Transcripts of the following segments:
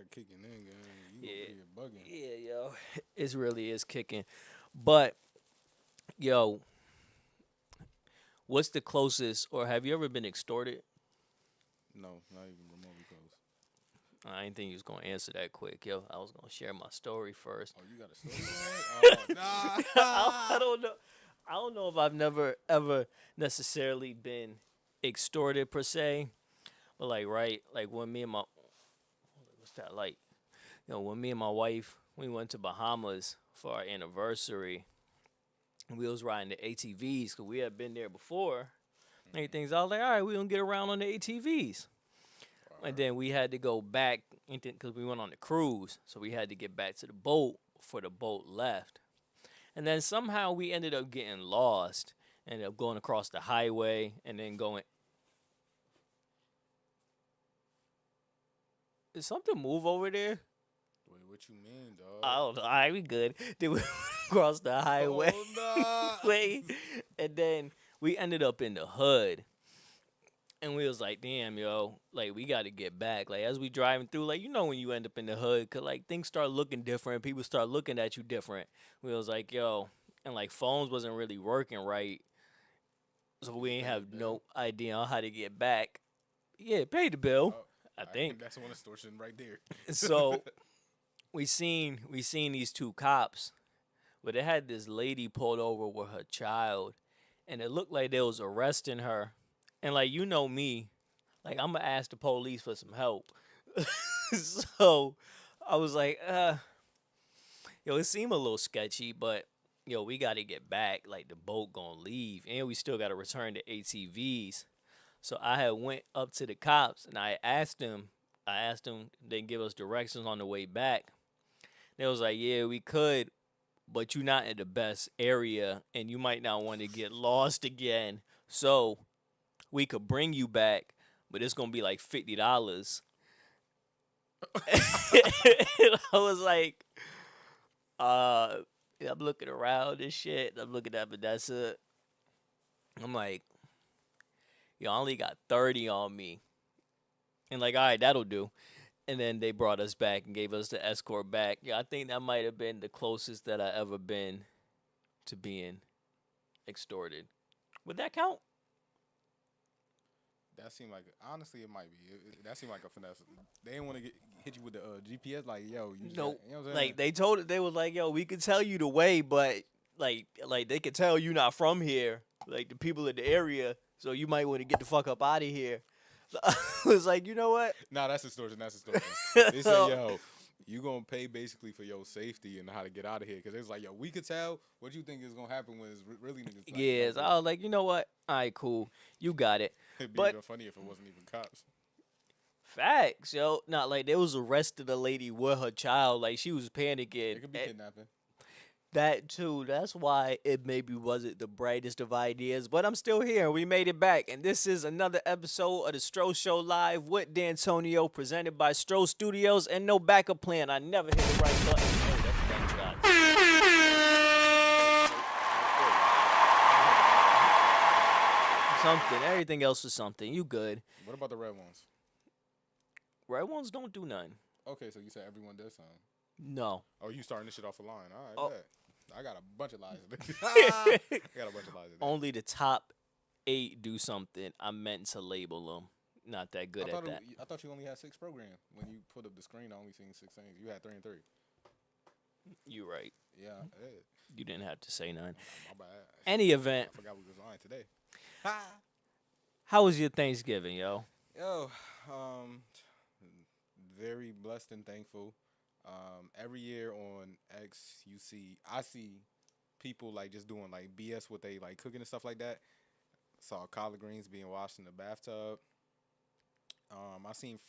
that kicking in, gang. You Yeah, over here bugging. yeah, yo, it really is kicking. But yo, what's the closest, or have you ever been extorted? No, not even remotely close. I didn't think you was gonna answer that quick, yo. I was gonna share my story first. Oh, you got a story on it? Oh, I nah. don't know. I don't know if I've never ever necessarily been extorted per se, but like right, like when me and my what's that like? When me and my wife we went to Bahamas for our anniversary, we was riding the ATVs because we had been there before. Everything's all like, all right, we gonna get around on the ATVs, and Alright. then we had to go back because we went on the cruise, so we had to get back to the boat before the boat left. And then somehow we ended up getting lost, ended up going across the highway, and then going. Did something move over there? Wait, what you mean, I dog? don't know. All right, we good. Then we cross the highway, Oh, nah. wait, and then we ended up in the hood. And we was like, damn, yo, like we got to get back. Like as we driving through, like when you end up in the hood, cause like things start looking different, people start looking at you different. We was like, yo, and like phones wasn't really working right, so we You ain't pay the have bill? no idea on how to get back. Yeah, pay the bill, Oh, I all right. think. That's one extortion right there. So we seen these two cops, but they had this lady pulled over with her child, and it looked like they was arresting her. And like me, like I'm gonna ask the police for some help. So I was like, yo, it seemed a little sketchy, but yo, we gotta get back. Like the boat gonna leave, and we still gotta return the ATVs. So I had went up to the cops and I asked them they give us directions on the way back. They was like, yeah, we could, but you're not in the best area and you might not want to get lost again. So we could bring you back, but it's gonna be like $50. And I was like, uh, I'm looking around and shit. I'm looking at Vanessa. I'm like, yo, I only got 30 on me. And like, all right, that'll do. And then they brought us back and gave us the escort back. Yeah, I think that might have been the closest that I ever been to being extorted. Would that count? That seemed like honestly, it might be. That seemed like a finesse. They didn't want to hit you with the GPS. Like, yo, you just got. No. You know what I'm saying? Like they was like, yo, we could tell you the way, but like they could tell you not from here. Like the people in the area, so you might want to get the fuck up out of here. So I was like, you know what? Nah, that's extortion. That's extortion. They say, yo, you gonna pay basically for your safety and how to get out of here. Because it's like, yo, we could tell. What you think is gonna happen when it's really niggas like, Yes, yo, I was like, you know what? All right, cool, you got it. it'd be But even funny if it wasn't even cops. facts, yo, not like they was arrested a lady with her child, like she was panicking. It could be kidnapping. That too. That's why it maybe wasn't the brightest of ideas, but I'm still here. We made it back, and this is another episode of the Stro Show live with D'Antonio, presented by Stro Studios, and no backup plan. I never hit the right button. Oh, that's a gunshot. Something. Everything else was something. You good? What about the red ones? Red ones don't do nothing. Okay, so you said everyone does something. No. Oh, you starting this shit off a line. All right, Oh. bet. I got a bunch of lies. I got a bunch of lies in there. Only the top 8 do something. I meant to label them. Not that good at that. I thought you only had 6 programs. When you put up the screen, I only seen 6 things. You had 3 and 3. You right. Yeah, You didn't have to say none. my bad. Any event, I forgot we was lying today. how was your Thanksgiving, yo? Yo, very blessed and thankful. Every year on X, I see people like just doing like BS with they like cooking and stuff like that. Saw collard greens being washed in the bathtub. I seen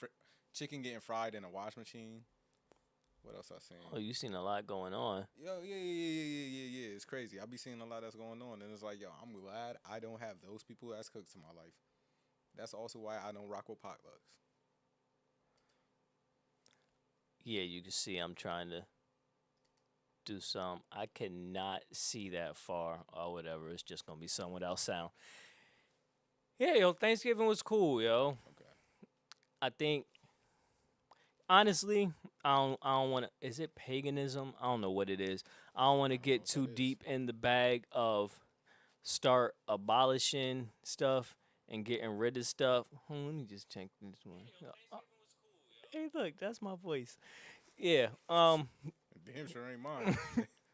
chicken getting fried in a wash machine. What else I seen? Oh, you seen a lot going on. Yo, yeah. It's crazy. I be seeing a lot that's going on, and it's like, yo, I'm glad I don't have those people as cooks in my life. That's also why I don't rock with potlucks. Yeah, you can see I'm trying to do some. I cannot see that far or whatever. It's just gonna be some without sound. Yeah, yo, Thanksgiving was cool, yo. Okay. I think honestly, I don't want to. Is it paganism? I don't know what it is. I don't want to I don't know get what too that is. deep in the bag of start abolishing stuff and getting rid of stuff. Let me just check this one. Hey, look, that's my voice. Yeah. Damn sure ain't mine.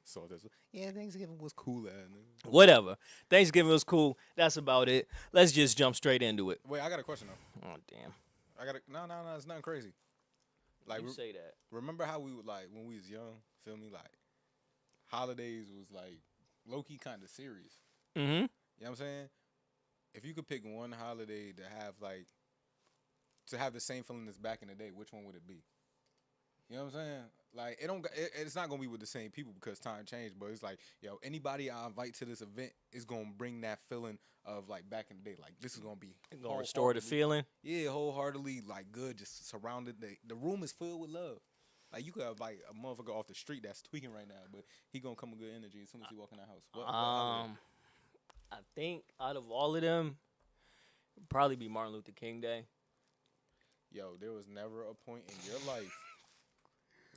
So this. Yeah, Thanksgiving was cool, nigga. Whatever. Thanksgiving was cool. That's about it. Let's just jump straight into it. Wait, I got a question though. Oh damn. I got no. It's nothing crazy. Like, You say that. remember how we would like when we was young? Feel me? Like, holidays was like low key kind of serious. Mm-hmm. You know what I'm saying? If you could pick one holiday to have the same feeling as back in the day, which one would it be? You know what I'm saying? Like, it's not gonna be with the same people because time changed. But it's like, yo, anybody I invite to this event is gonna bring that feeling of like back in the day. Like, this is gonna be Gonna restore the wholeheartedly- feeling. Yeah, wholeheartedly like good, just surrounded. The room is filled with love. Like, you could have like a motherfucker off the street that's tweaking right now, but he gonna come with good energy as soon as he walk in that house. What holiday? I think out of all of them, it'd probably be Martin Luther King Day. Yo, there was never a point in your life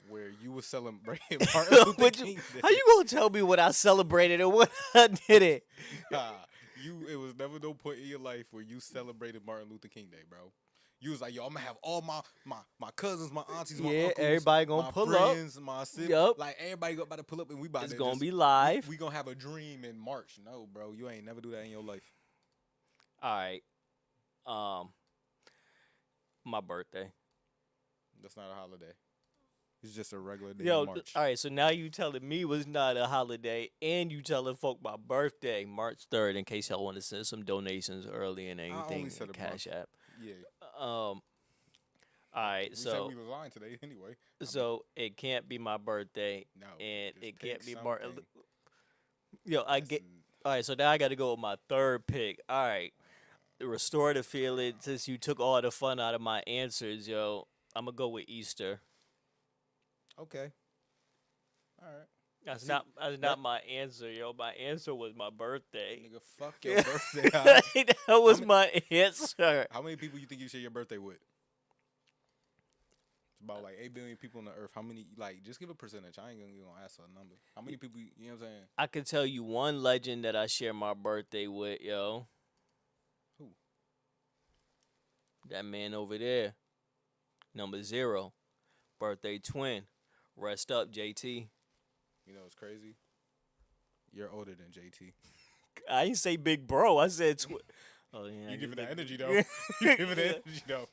where you were celebrating Martin Luther What King Day. How you gonna tell me what I celebrated and what I didn't? Nah, it was never no point in your life where you celebrated Martin Luther King Day, bro. You was like, yo, I'm gonna have all my cousins, my aunties, my Yeah, uncles, everybody gonna my pull up. friends, my siblings. Yup. Like, everybody about to pull up and we about It's to gonna just, be live. we gonna have a dream in March. No, bro, you ain't never do that in your life. All right. My birthday. That's not a holiday. It's just a regular day Yo, in March. all right. So now you telling me it was not a holiday, and you telling folk my birthday, March 3rd, in case y'all want to send some donations early and only anything. said a Cash App. Yeah. All right. We said we was lying today anyway. So it can't be my birthday, No. and just it pick can't be Martin. something. Yo, I get. All right, so now I got to go with my third pick. All right, restore the feeling. Since you took all the fun out of my answers, yo, I'm gonna go with Easter. Okay. All right. That's See, not that's that- not my answer, yo. My answer was my birthday. Nigga, fuck your birthday. Alright? That was many- my answer. How many people you think you share your birthday with? It's about like 8 billion people on the earth. How many, like, just give a percentage. I ain't gonna ask a number. How many people, you know what I'm saying? I could tell you one legend that I share my birthday with, yo. Who? That man over there. Number 0. Birthday twin. Rest up, JT. You know, it's crazy. You're older than JT. I didn't say big bro. I said oh yeah. You giving that energy, though. Yeah. You giving that energy, though.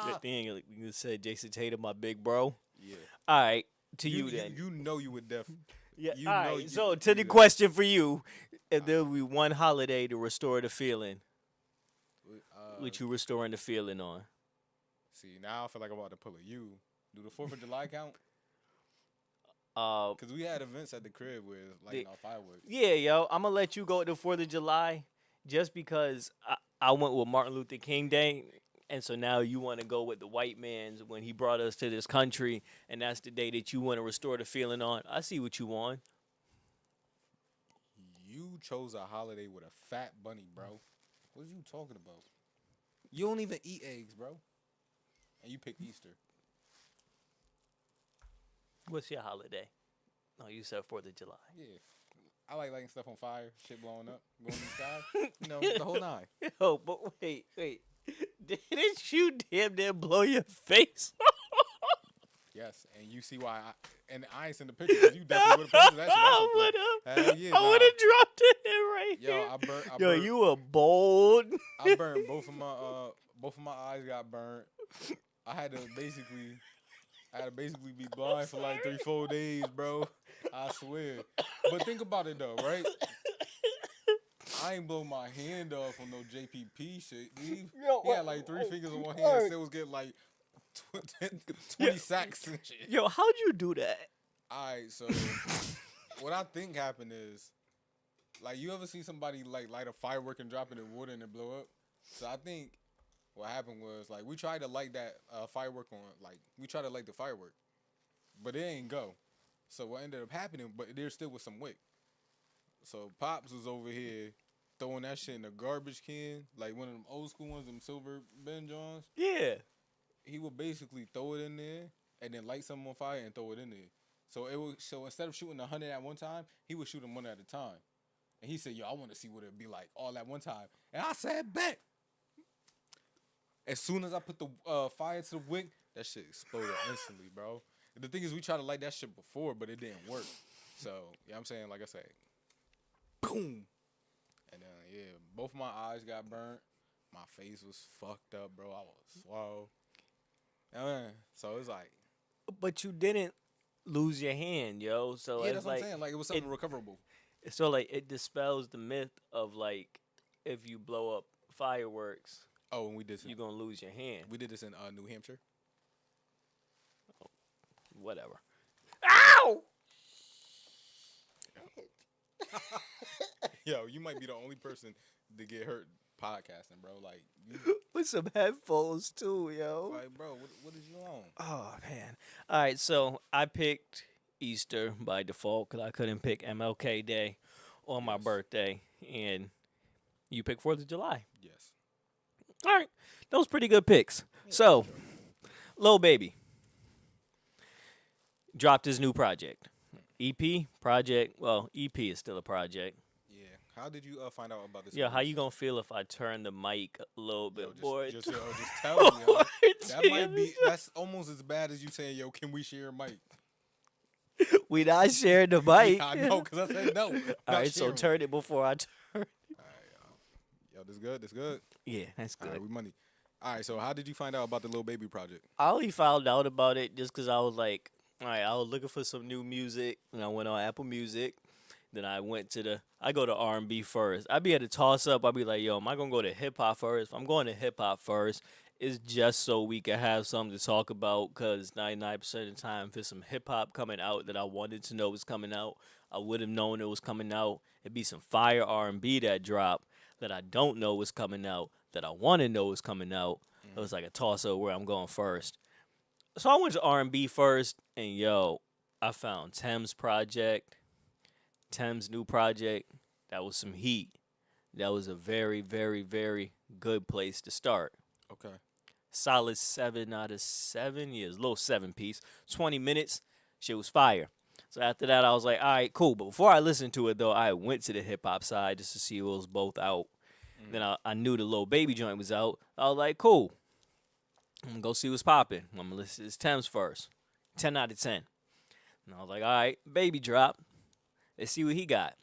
Good thing you said Jason Tatum, my big bro. Yeah. All right, to you then. You know you would def. Yeah. you All know right. you- So you to the would- question for you, if there will be one holiday to restore the feeling, which you restoring the feeling on? See, now I feel like I'm about to pull a U. Do the 4th of July count? Uh, Because we had events at the crib with lighting off fireworks. yeah, yo, I'm gonna let you go to 4th of July, just because I went with Martin Luther King Day, and so now you want to go with the white man's when he brought us to this country, and that's the day that you want to restore the feeling on. I see what you want. You chose a holiday with a fat bunny, bro. What are you talking about? You don't even eat eggs, bro. And you picked Easter. What's your holiday? Oh, you said 4th of July. Yeah. I like lighting stuff on fire, shit blowing up, going in the sky. You know, the whole 9. Yo, but wait. Didn't you damn near blow your face? Yes, and you see why and I ain't seen the picture because you definitely would have posted that shit. I would have. Hell yeah, I would have dropped it in right Yo, here. I burnt. Yo, you were bold. I burned both of my eyes got burnt. I had to basically be blind for like 3-4 days, bro. I swear. But think about it though, right? I ain't blow my hand off on no JPP shit, dude. Yo, He had like 3 fingers on one hand, Durk. still was getting like 20 sacks and shit. Yo, how'd you do that? Alright, so what I think happened is, like, you ever see somebody like light a firework and drop it in water and it blow up? So I think what happened was, like, we tried to light that firework on, like, we tried to light the firework, but it ain't go. So what ended up happening, but there still was some wick. So Pops was over here throwing that shit in a garbage can, like one of them old school ones, them silver bin Johns. Yeah. He would basically throw it in there, and then light something on fire and throw it in there. So instead of shooting 100 at one time, he was shooting one at a time. And he said, "Yo, I want to see what it'd be like all at one time." And I said, "Bet." As soon as I put the fire to the wick, that shit exploded instantly, bro. And the thing is, we tried to light that shit before, but it didn't work. So, yeah, I'm saying, like I said, boom. And then, yeah, both my eyes got burnt. My face was fucked up, bro. I was slow. And so it's like, But you didn't lose your hand, yo. So yeah, it's that's what I'm like saying. Like, it was it. something recoverable. So like it dispels the myth of like if you blow up fireworks, Oh, and we did you're gonna lose your hand. we did this in New Hampshire. Whatever. Ow! Yo, you might be the only person to get hurt podcasting, bro. Like, you, With some headphones too, yo. like, bro, what is you on? Oh man. All right, so I picked Easter by default because I couldn't pick MLK Day or my Yes. birthday, and you picked 4th of July. Yes. All right, those pretty good picks. So, Lil Baby dropped his new project. EP project. Well, EP is still a project. Yeah. How did you find out about this? Yeah, how release? you gonna feel if I turn the mic a little bit Yo, more? just tell me, yo. towards That you? might be. That's almost as bad as you saying, "Yo, can we share a mic?" We not sharing the mic. Yeah, I know, cause I said no. All right, so turn it before I turn. All right, yo, this good. This good. Yeah, that's All good. right, we money. All right, so how did you find out about the Lil Baby project? I only found out about it just because I was like, all right, I was looking for some new music, and I went on Apple Music. Then I went to I go to R&B first. I be at a toss up. I be like, yo, am I gonna go to hip hop first? If I'm going to hip hop first, it's just so we can have something to talk about. Cause 99% of the time, if it's some hip hop coming out that I wanted to know was coming out, I would have known it was coming out. It'd be some fire R&B that drop that I don't know was coming out that I want to know was coming out. It was like a toss up where I'm going first. So I went to R&B first, and yo, I found Thames Project. Thames' new project, that was some heat. That was a very, very, very good place to start. Okay. Solid 7 out of 7 years, little 7 piece, 20 minutes. Shit was fire. So after that, I was like, all right, cool. But before I listened to it, though, I went to the hip hop side just to see what was both out. Then I knew the Lil Baby joint was out. I was like, cool. I'm gonna go see what's popping. I'm gonna listen to this Thames first. 10 out of 10. And I was like, all right, Baby drop. Let's see what he got.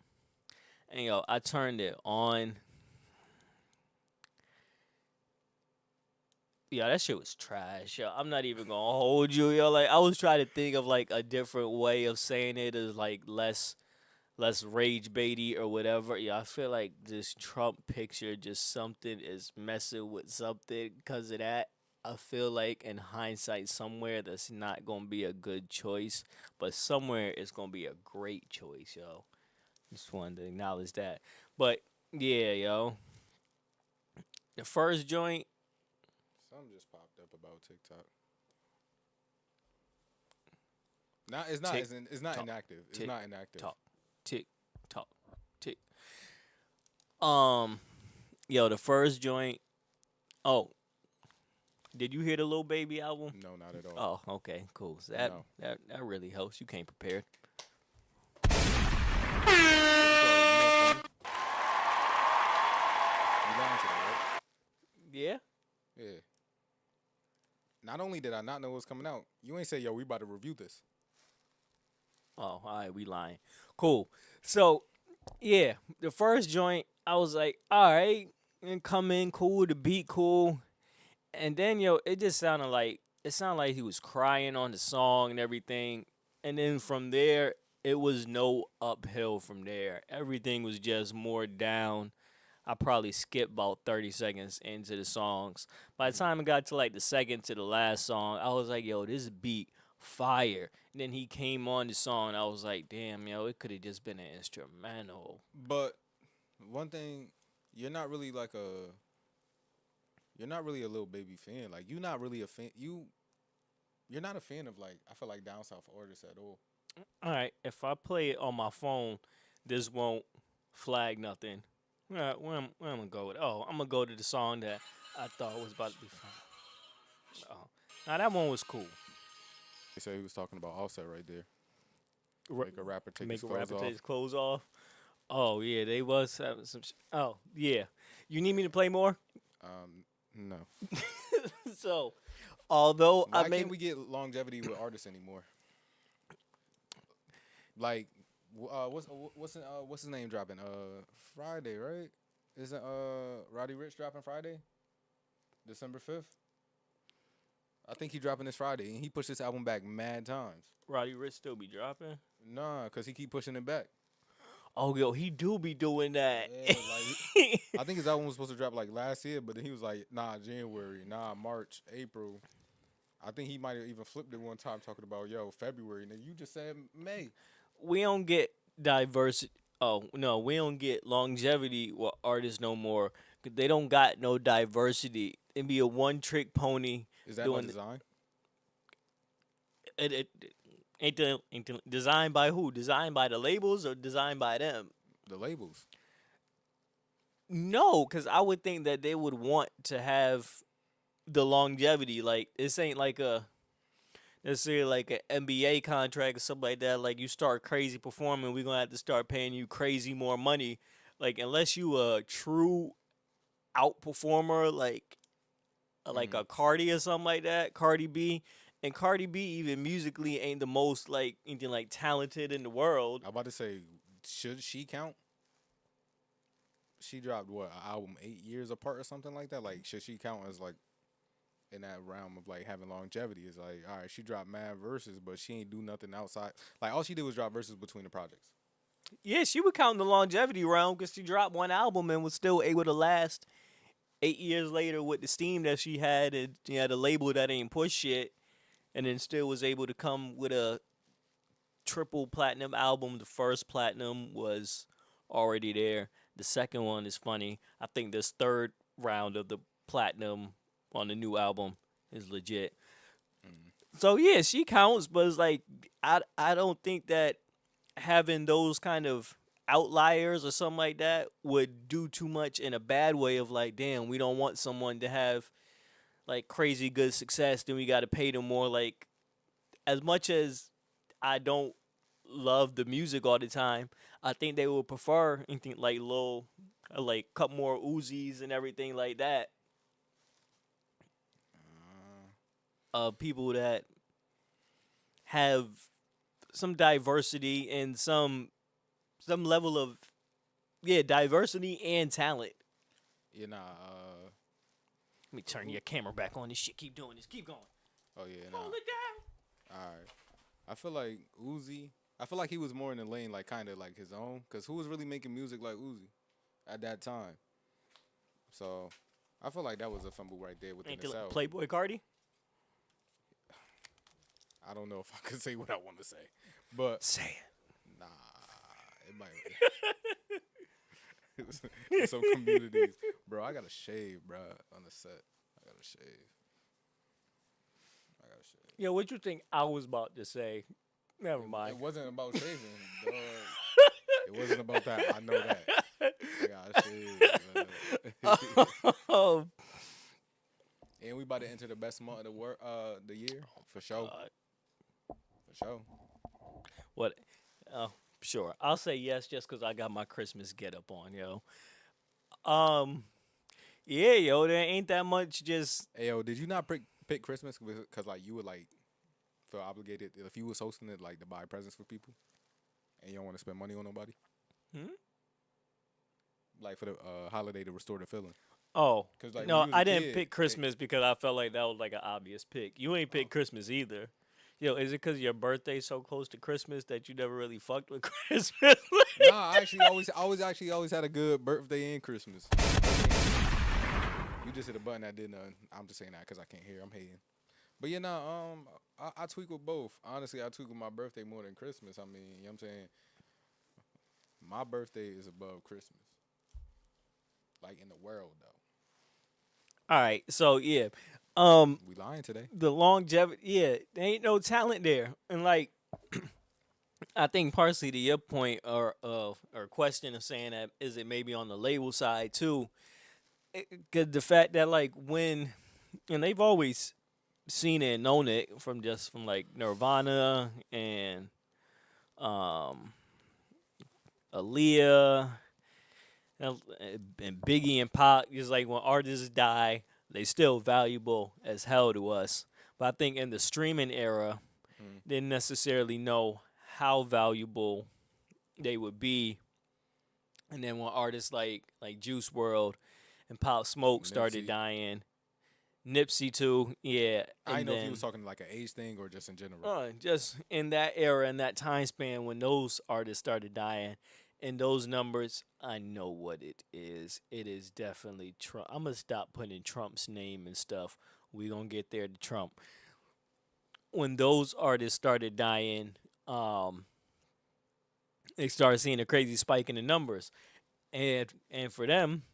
And yo, I turned it on. Yeah, that shit was trash. Yo, I'm not even gonna hold you. Yo, like I was trying to think of like a different way of saying it as like less rage baity or whatever. Yeah, I feel like this Trump picture just something is messing with something because of that. I feel like in hindsight, somewhere that's not gonna be a good choice, but somewhere it's gonna be a great choice, yo. Just wanted to acknowledge that. But yeah, yo, the first joint, Something just popped up about TikTok. Not. It's not. Tick It's not tock, inactive. It's tick not inactive. tock, tick tock, tick. Yo, the first joint. Oh, did you hear the Lil Baby album? No, not at all. Oh, okay, cool. So that No. that really helps. You came prepared. You lying to that, right? Yeah. Yeah. Not only did I not know it was coming out, you ain't say, "Yo, we about to review this." Oh, all right, we lying. Cool. So, yeah, the first joint, I was like, all right, and come in cool, the beat cool, and then yo, it sounded like he was crying on the song and everything, and then from there, it was no uphill from there. Everything was just more down. I probably skipped about 30 seconds into the songs. By the time it got to like the second to the last song, I was like, yo, this beat fire. And then he came on the song, I was like, damn, yo, it could have just been an instrumental. But one thing, you're not really like a. You're not really a Lil Baby fan. Like, you're not really a fan. You're not a fan of like. I feel like down south artists at all. All right, if I play it on my phone, this won't flag nothing. Where I'm gonna go with? Oh, I'm gonna go to the song that I thought was about to be fun. Oh, now that one was cool. They say he was talking about Offset right there. R- Make a rapper take his Make a clothes rapper take off. his clothes off. Oh yeah, they was having some. Oh yeah, you need me to play more? No. So, although I Why may can't we get longevity with artists anymore? Like, what's his name dropping? Friday, right? Isn't Roddy Rich dropping Friday, December 5th? I think he dropping this Friday, and he pushed this album back mad times. Roddy Rich still be dropping. Nah, cause he keep pushing it back. Oh yo, he do be doing that. Yeah, like I think his album was supposed to drop like last year, but then he was like, nah, January, nah, March, April. I think he might have even flipped it one time talking about yo February. And you just said May. We don't get diversity. Oh no, we don't get longevity with artists no more. 'Cause they don't got no diversity. It be a one trick pony Is that by doing design? it. Ain't the designed by who? Designed by the labels or designed by them? The labels. No, because I would think that they would want to have the longevity. Like this ain't like a necessarily like an NBA contract or something like that. Like you start crazy performing, we're gonna have to start paying you crazy more money. Like unless you a true outperformer, like Mm. a Cardi or something like that, Cardi B. And Cardi B even musically ain't the most like anything like talented in the world. I'm about to say, should she count? She dropped what an album 8 years apart or something like that. Like, should she count as like in that realm of like having longevity? Is like, all right, she dropped mad verses, but she ain't do nothing outside. Like, all she did was drop verses between the projects. Yeah, she would count in the longevity realm because she dropped one album and was still able to last 8 years later with the steam that she had, and she had a label that ain't push shit, and then still was able to come with a triple platinum album. The first platinum was already there. The second one is funny. I think this third round of the platinum on the new album is legit. Mm. So yeah, she counts, but it's like I don't think that having those kind of outliers or something like that would do too much in a bad way of like, damn, we don't want someone to have like crazy good success, then we got to pay them more. Like as much as I don't love the music all the time, I think they would prefer anything like Lil, like cut more Uzis and everything like that. Uh, People that have some diversity and some level of diversity and talent. yeah, nah. Let me turn your camera back on. This shit. Keep doing this. Keep going. Oh yeah, nah. Hold it down. All right. I feel like Uzi. I feel like he was more in the lane, like kind of like his own, cause who was really making music like Uzi at that time? So I feel like that was a fumble right there within Ain't the itself. Playboy Cardi? I don't know if I could say what I want to say, but Say it. nah, it might. In some communities, bro, I gotta shave, bro, on the set. I gotta shave. I gotta shave. Yo, what you think I was about to say? Never It mind. wasn't about shaving, dog. It wasn't about that. I know that. I gotta shave, man. Oh, And we about to enter the best month of the year for sure. God. For sure. What? Oh, sure. I'll say yes just because I got my Christmas get up on, yo. Um, yeah, yo, there ain't that much just. Hey, yo, did you not pick Christmas because like you would like feel obligated if you was hosting it like to buy presents for people, and you don't want to spend money on nobody? Hmm? Like for the holiday to restore the feeling. Oh, Cause like when no, you was a I didn't kid, pick Christmas because I felt like that was like an obvious pick. You ain't pick Christmas either. Yo, is it because your birthday's so close to Christmas that you never really fucked with Christmas? Nah, I actually always had a good birthday and Christmas. You just hit a button that did nothing. I'm just saying that because I can't hear. I'm hating. But yeah, nah, I tweak with both. Honestly, I tweak with my birthday more than Christmas. I mean, you know what I'm saying? My birthday is above Christmas. Like in the world though. All right, so yeah, We lying today. the longevity, yeah, there ain't no talent there, and like I think partially to your point or question of saying that is it maybe on the label side too, because the fact that like when and they've always seen it and known it from like Nirvana and um Aaliyah and, and Biggie and Pac. Just like when artists die, they still valuable as hell to us. But I think in the streaming era, Mm. didn't necessarily know how valuable they would be. And then when artists like Juice World and Pop Smoke started Nipsey. dying, Nipsey too, yeah, I and didn't know if he was then talking like an age thing or just in general. just in that era and that time span when those artists started dying, and those numbers, I know what it is. It is definitely Trump. I'm gonna stop putting Trump's name and stuff. We gonna get there to Trump. When those artists started dying, um, they started seeing a crazy spike in the numbers, and for them,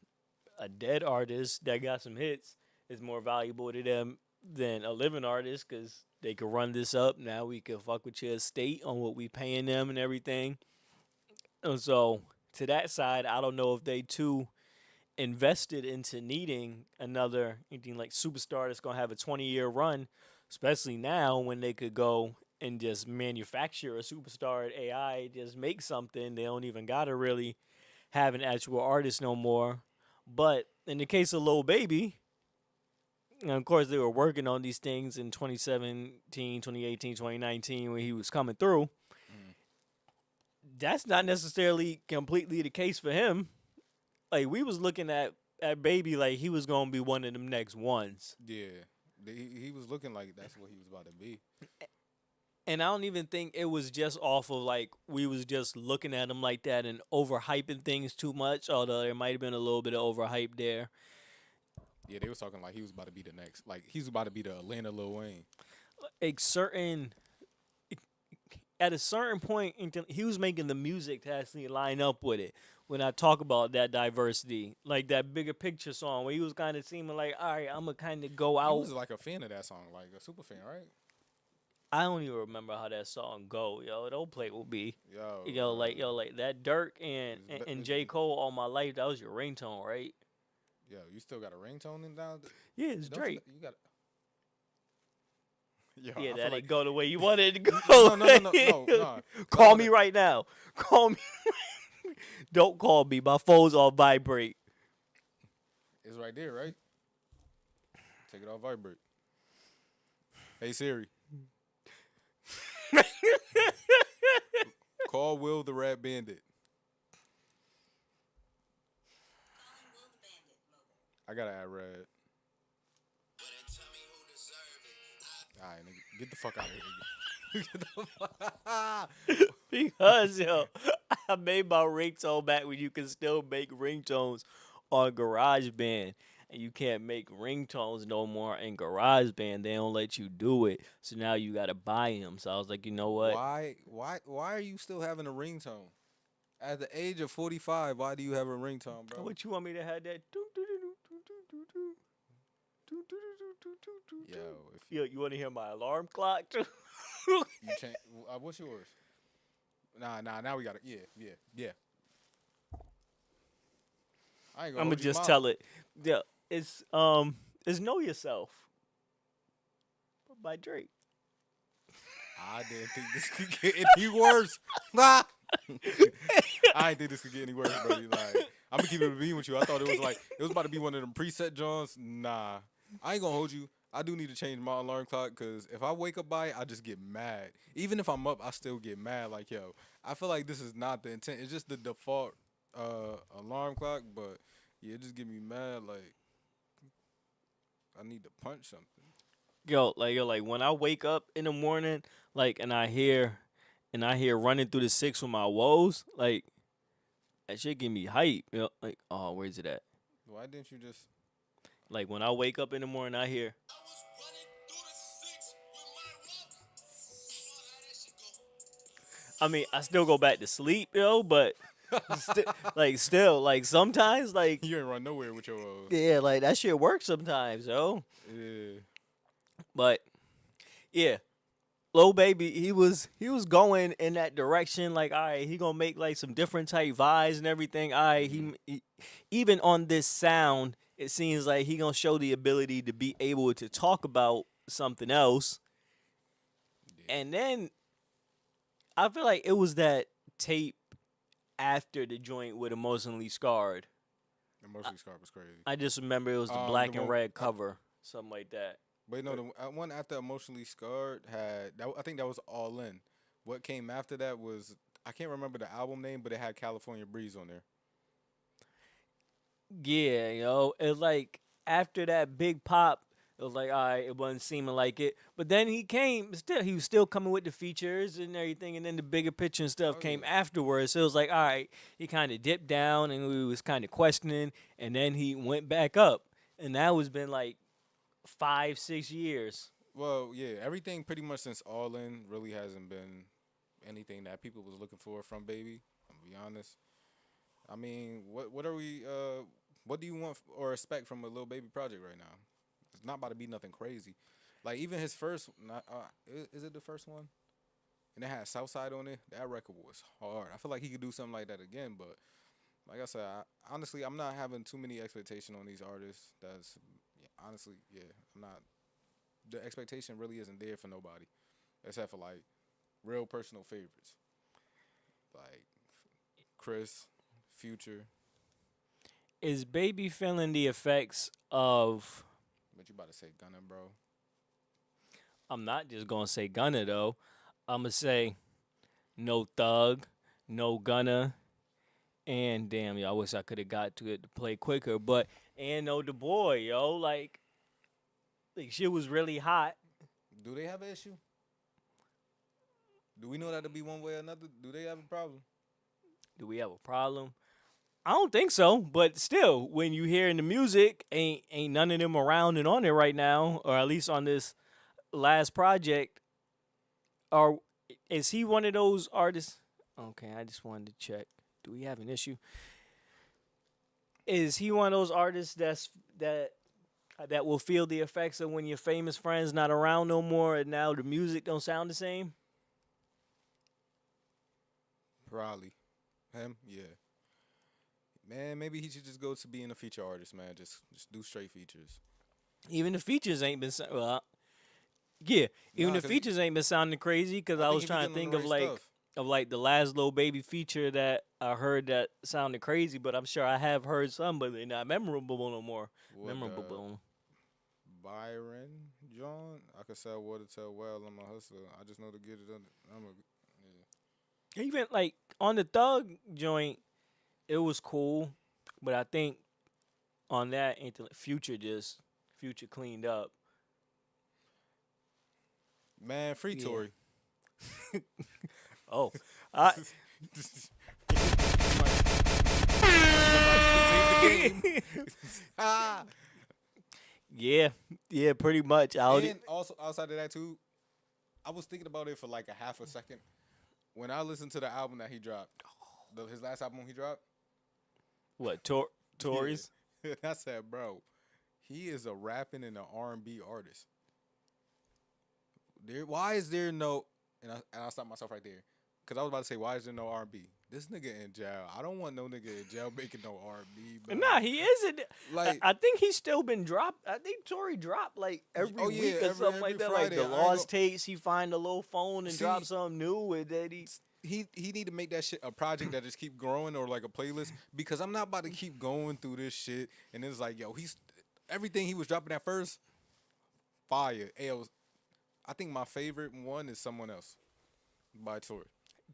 a dead artist that got some hits is more valuable to them than a living artist because they could run this up. Now we can fuck with your estate on what we paying them and everything. And so to that side, I don't know if they too invested into needing another anything like superstar that's gonna have a 20-year run, especially now when they could go and just manufacture a superstar at AI, just make something. They don't even gotta really have an actual artist no more. But in the case of Lil Baby, and of course they were working on these things in 2017, 2018, 2019 when he was coming through. Mm. That's not necessarily completely the case for him. Like we was looking at Baby like he was gonna be one of them next ones. Yeah, he was looking like that's what he was about to be. And I don't even think it was just off of like we was just looking at him like that and overhyping things too much. Although there might have been a little bit of overhype there. Yeah, they was talking like he was about to be the next, like he was about to be the Atlanta Lil Wayne. A certain at a certain point, he was making the music to actually line up with it. When I talk about that diversity, like that bigger picture song, where he was kind of seeming like, all right, I'm gonna kind of go You out. was like a fan of that song, like a super fan, right? I don't even remember how that song go, yo. Don't play with me, Yo, like that Durk and it's and, be- and it's- J Cole all my life. That was your ringtone, right? yo, you still got a ringtone in down? Yeah, it's Don't you, Drake. you got? Yo, Yeah, I that feel ain't like go the way you wanted it to no, go. no, no, no, no, no. Call me right now. Call me. Don't call me. My phone's on vibrate. It's right there, right? Take it off vibrate. Hey Siri, call Will the Rat Bandit. I gotta add red. All right, nigga, get the fuck out of here. Get the fuck- Because yo, I made my ringtone back when you can still make ringtones on GarageBand. And you can't make ringtones no more in GarageBand. They don't let you do it. So now you gotta buy them. So I was like, you know what? why are you still having a ringtone? At the age of 45, why do you have a ringtone, bro? What you want me to have that? Yo, if Yo, you want to hear my alarm clock too? you change, what's yours? Nah, now we got it. Yeah. I ain't gonna I'm gonna hold you just mine. tell it. Yeah, it's Know Yourself by Drake. I didn't think this could get any worse. Nah. I didn't think this could get any worse, buddy. Like, I'm gonna keep it being with you. I thought it was about to be one of them preset joints. Nah, I ain't gonna hold you. I do need to change my alarm clock because if I wake up by it, I just get mad. Even if I'm up, I still get mad. Like, yo, I feel like this is not the intent. It's just the default alarm clock, but yeah, it just get me mad. Like, I need to punch something. Yo, like when I wake up in the morning, like, and I hear running through the six with my woes, like that shit give me hype. Like, oh, where's it at? Why didn't you just? Like when I wake up in the morning, I hear. I mean, I still go back to sleep, but like sometimes, like You ain't run nowhere with your yeah, like that shit works sometimes, yo. Yeah. But yeah, Lil Baby, he was going in that direction. Like, all right, he gonna make like some different type vibes and everything. All right, he even on this sound, it seems like he gonna show the ability to be able to talk about something else. Yeah. And then I feel like it was that tape after the joint with Emotionally Scarred. I, Emotionally Scarred was crazy. I just remember it was the The black and one, red cover, something like that. but no, But the one after Emotionally Scarred had that. I think that was All In. What came after that was I can't remember the album name, but it had California Breeze on there. yeah, it's like after that big pop, it was like, all right, it wasn't seeming like it. But then he was still coming with the features and everything, and then the bigger picture and stuff Oh came yeah. afterwards. So it was like, all right, he kind of dipped down and we was kind of questioning, and then he went back up, and that was been like 5, 6 years. Well, yeah, everything pretty much since All In really hasn't been anything that people was looking for from Baby. I'm gonna be honest. I mean, what are we? What do you want or expect from a Lil Baby project right now? It's not about to be nothing crazy. Like even his first, not is it the first one? And it had Southside on it. That record was hard. I feel like he could do something like that again. But like I said, honestly, I'm not having too many expectation on these artists. That's yeah, honestly, yeah, I'm not. The expectation really isn't there for nobody, except for like real personal favorites, like Chris, Future. Is Baby feeling the effects of? But you about to say Gunna, bro? I'm not just gonna say Gunna though. I'm gonna say no Thug, no Gunna, and damn, yo, I wish I could have got to it to play quicker, but and no the boy, yo, like shit was really hot. Do they have an issue? Do we know that to be one way or another? Do they have a problem? Do we have a problem? I don't think so, but still, when you hearing the music, ain't none of them around and on it right now, or at least on this last project. Or is he one of those artists? Okay, I just wanted to check. Do we have an issue? Is he one of those artists that will feel the effects of when your famous friends not around no more and now the music don't sound the same? Probably him. Yeah, man. Maybe he should just go to being a feature artist, man. Just do straight features. Even the features ain't been well, yeah. Even Nah, the cause features ain't been sounding crazy because I I think was he be trying to getting on the think right stuff. of like the last Lil Baby feature that I heard that sounded crazy, but I'm sure I have heard some, but they're not memorable no more. What Memorable. Byron John? I could sell water, tell well. I'm a hustler. I just know to get it done. I'm a yeah. Even like on the Thug joint, it was cool, but I think on that ain't the Future cleaned up. Man, free Yeah. Tory. Oh, I Ah. yeah, yeah, pretty much. And also outside of that too, I was thinking about it for like a half a second when I listened to the album that he dropped, his last album he dropped. What Tories? Yeah, I said, bro, he is a rapping and an R&B artist. Why is there no? And I stopped myself right there because I was about to say, why is there no R&B? This nigga in jail. I don't want no nigga in jail making no R&B, bro. Nah, he isn't. Like, I think he's still been dropped. I think Tory dropped like every oh yeah, week or something every like that. Like Friday. the I ain't lost tapes, he find a little phone and drop See, something new, and then he. he need to make that shit a project that just keep growing or like a playlist because I'm not about to keep going through this shit and it's like yo he's everything he was dropping at first fire. I think my favorite one is Someone Else by Tory.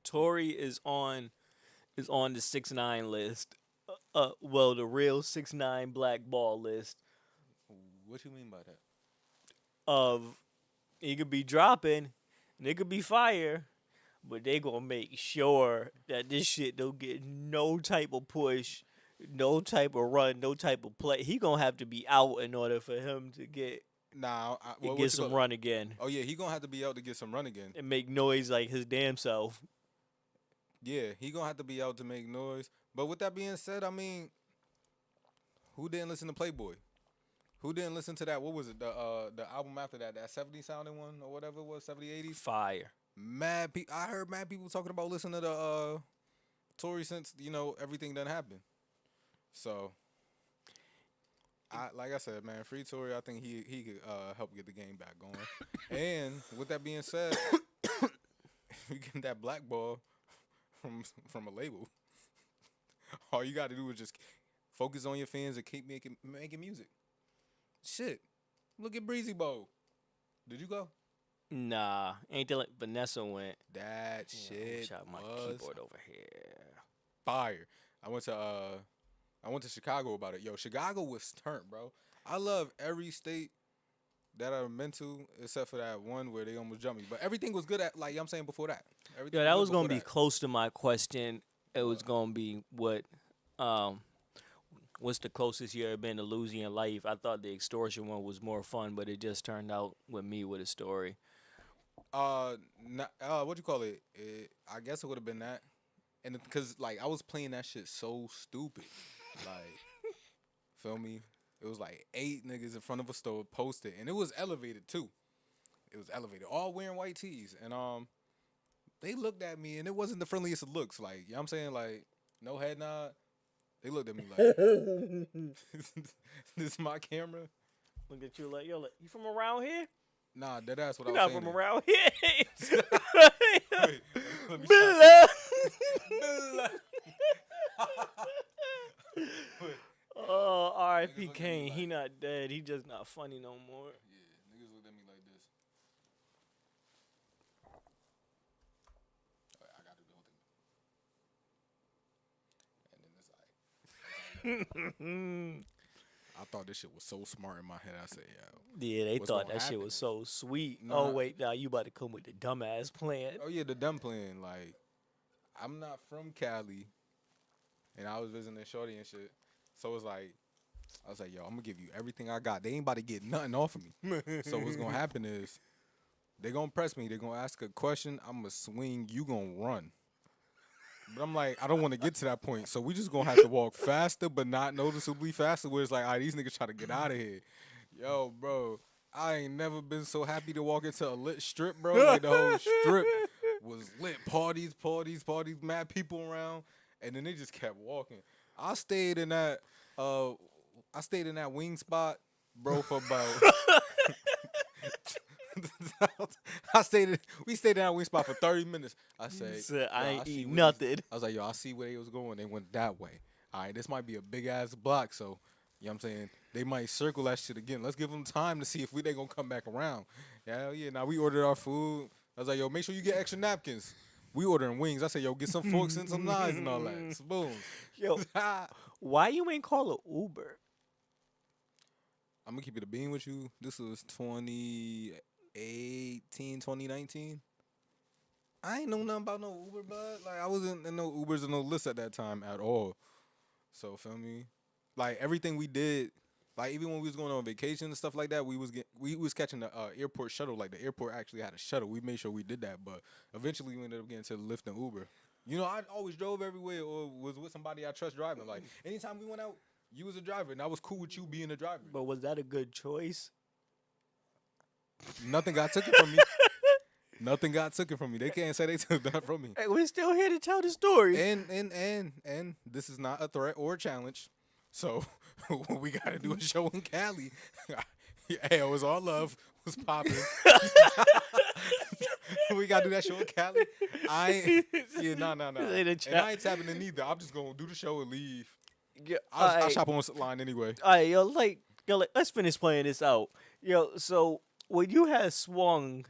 Tory is on the 6ix9ine list. Well, the real 6ix9ine blackball list What you mean by that? of he could be dropping, and it could be fire, but they gonna make sure that this shit don't get no type of push, no type of run, no type of play. He gonna have to be out in order for him to Nah, get what you some call? run again Oh yeah, he gonna have to be out to get some run again. and make noise like his damn self. Yeah, he gonna have to be out to make noise. But with that being said, I mean, who didn't listen to Playboy? Who didn't listen to that? What was it? The album after that, that 70 sounding one or whatever it was, 70 80s. Fire. I heard mad people talking about listening to the Tory since everything done happened. So like I said, man, free Tory. I think he could help get the game back going. And with that being said, you get that black ball from a label. All you got to do is just focus on your fans and keep making music. Shit, look at Breezy Bowl. Did you go? Nah, ain't that like Vanessa went? That Yeah, I wish shit I had my was keyboard over here. fire. I went to Chicago about it. Yo, Chicago was turned, bro. I love every state that I've been to except for that one where they almost jumped me. But everything was good at, like, you know what I'm saying, before that. Everything Yeah, that good was gonna before be that. close to my question. It was What? gonna be um, what's the closest you ever been to losing your life? I thought the extortion one was more fun, but it just turned out with me with a story. What do you call it? I guess it would have been that. And because, like, I was playing that shit so stupid. Like, feel me? It was like 8 niggas in front of a store posted. And it was elevated, too. It was elevated. All wearing white tees. And, they looked at me, and it wasn't the friendliest of looks. Like, you know what I'm saying? Like, no head nod. They looked at me like, this is my camera? Look at you like, yo, like, you from around here? Nah, that's what I You're was not saying. from around here. Wait, let me Blah. stop. Oh, Niggas R.I.P. look at me Kane. like- He not dead. He just not funny no more. Yeah, niggas looked at me like this. Alright, I gotta do the whole thing. And then it's like, I thought this shit was so smart in my head. I said, yo. Yeah, they What's thought gonna that shit happen was is- so sweet. No, Oh no. wait, now you about to come with the dumbass plan. Oh yeah, the dumb playing. Like, I'm not from Cali, and I was visiting Shorty and shit. So it's like, I was like, yo, I'm gonna give you everything I got. They ain't about to get nothing off of me. So what's gonna happen is, they gonna press me. They gonna ask a question. I'm gonna swing. You gonna run. But I'm like, I don't want to get to that point. So we just gonna have to walk faster, but not noticeably faster. Where it's like, all right, these niggas try to get out of here. Yo, bro, I ain't never been so happy to walk into a lit strip, bro. Like the whole strip was lit. Parties, mad people around. And then they just kept walking. I stayed in that wing spot, bro, for about we stayed in that wing spot for 30 minutes. I said, Said, I "Yo, ain't see eat where nothing. I was like, yo, I see where they was going. They went that way. All right, this might be a big ass block, so you know what I'm saying? They might circle that shit again. Let's give them time to see if they gonna come back around. Hell yeah. Now we ordered our food. I was like, yo, make sure you get extra napkins. We ordering wings. I said, yo, get some forks and some knives and all that. Spoons. Yo, why you ain't call a Uber? I'm gonna keep it a bean with you. This was 2018, 2019. I ain't know nothing about no Uber, bud. Like, I wasn't in no Ubers or no lists at that time at all. So, feel me? Like, everything we did, like, even when we was going on vacation and stuff like that, we was catching the airport shuttle. Like, the airport actually had a shuttle. We made sure we did that, but eventually we ended up getting to Lyft and Uber. You know, I always drove everywhere or was with somebody I trust driving. Like, anytime we went out, you was a driver, and I was cool with you being a driver. But was that a good choice? Nothing got taken from me. Nothing got taken from me. They can't say they took that from me. Hey, we're still here to tell the story. And this is not a threat or a challenge. So we gotta do a show in Cali. Hey, it was all love. Was popping. We gotta do that show in Cali. No. Ain't a And I ain't tapping in either. I'm just gonna do the show and leave. Yeah, I shop on line anyway. all right, yo, let's finish playing this out. Yo, so when you had swung,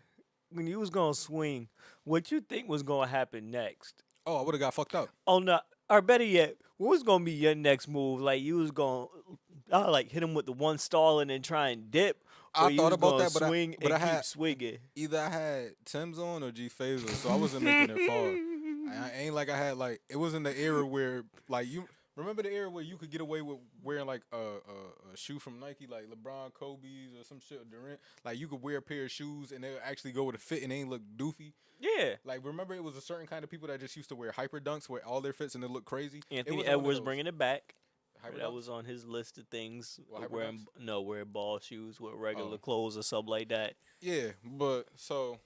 when you was gonna swing, what you think was gonna happen next? Oh, I would have got fucked up. Oh no, or better yet, what was gonna be your next move? Like you was gonna, like hit him with the one stall and then try and dip. Or I you thought was about gonna that, but swing I and keep had swinging. either I had Tim's on or G Phaser, so I wasn't making it far. I ain't like I had like it was in the era where like you remember the era where you could get away with wearing like a shoe from Nike like LeBron Kobe's or some shit or Durant. Like you could wear a pair of shoes and they'll actually go with a fit and they ain't look doofy. Yeah. Like remember it was a certain kind of people that just used to wear hyper dunks where all their fits and they look crazy. Anthony wasn't one of Edwards those. bringing it back. Hyper That dunks? was on his list of things. What, hyper Wearing dunks? wearing ball shoes with regular Oh. clothes or something like that. Yeah, but so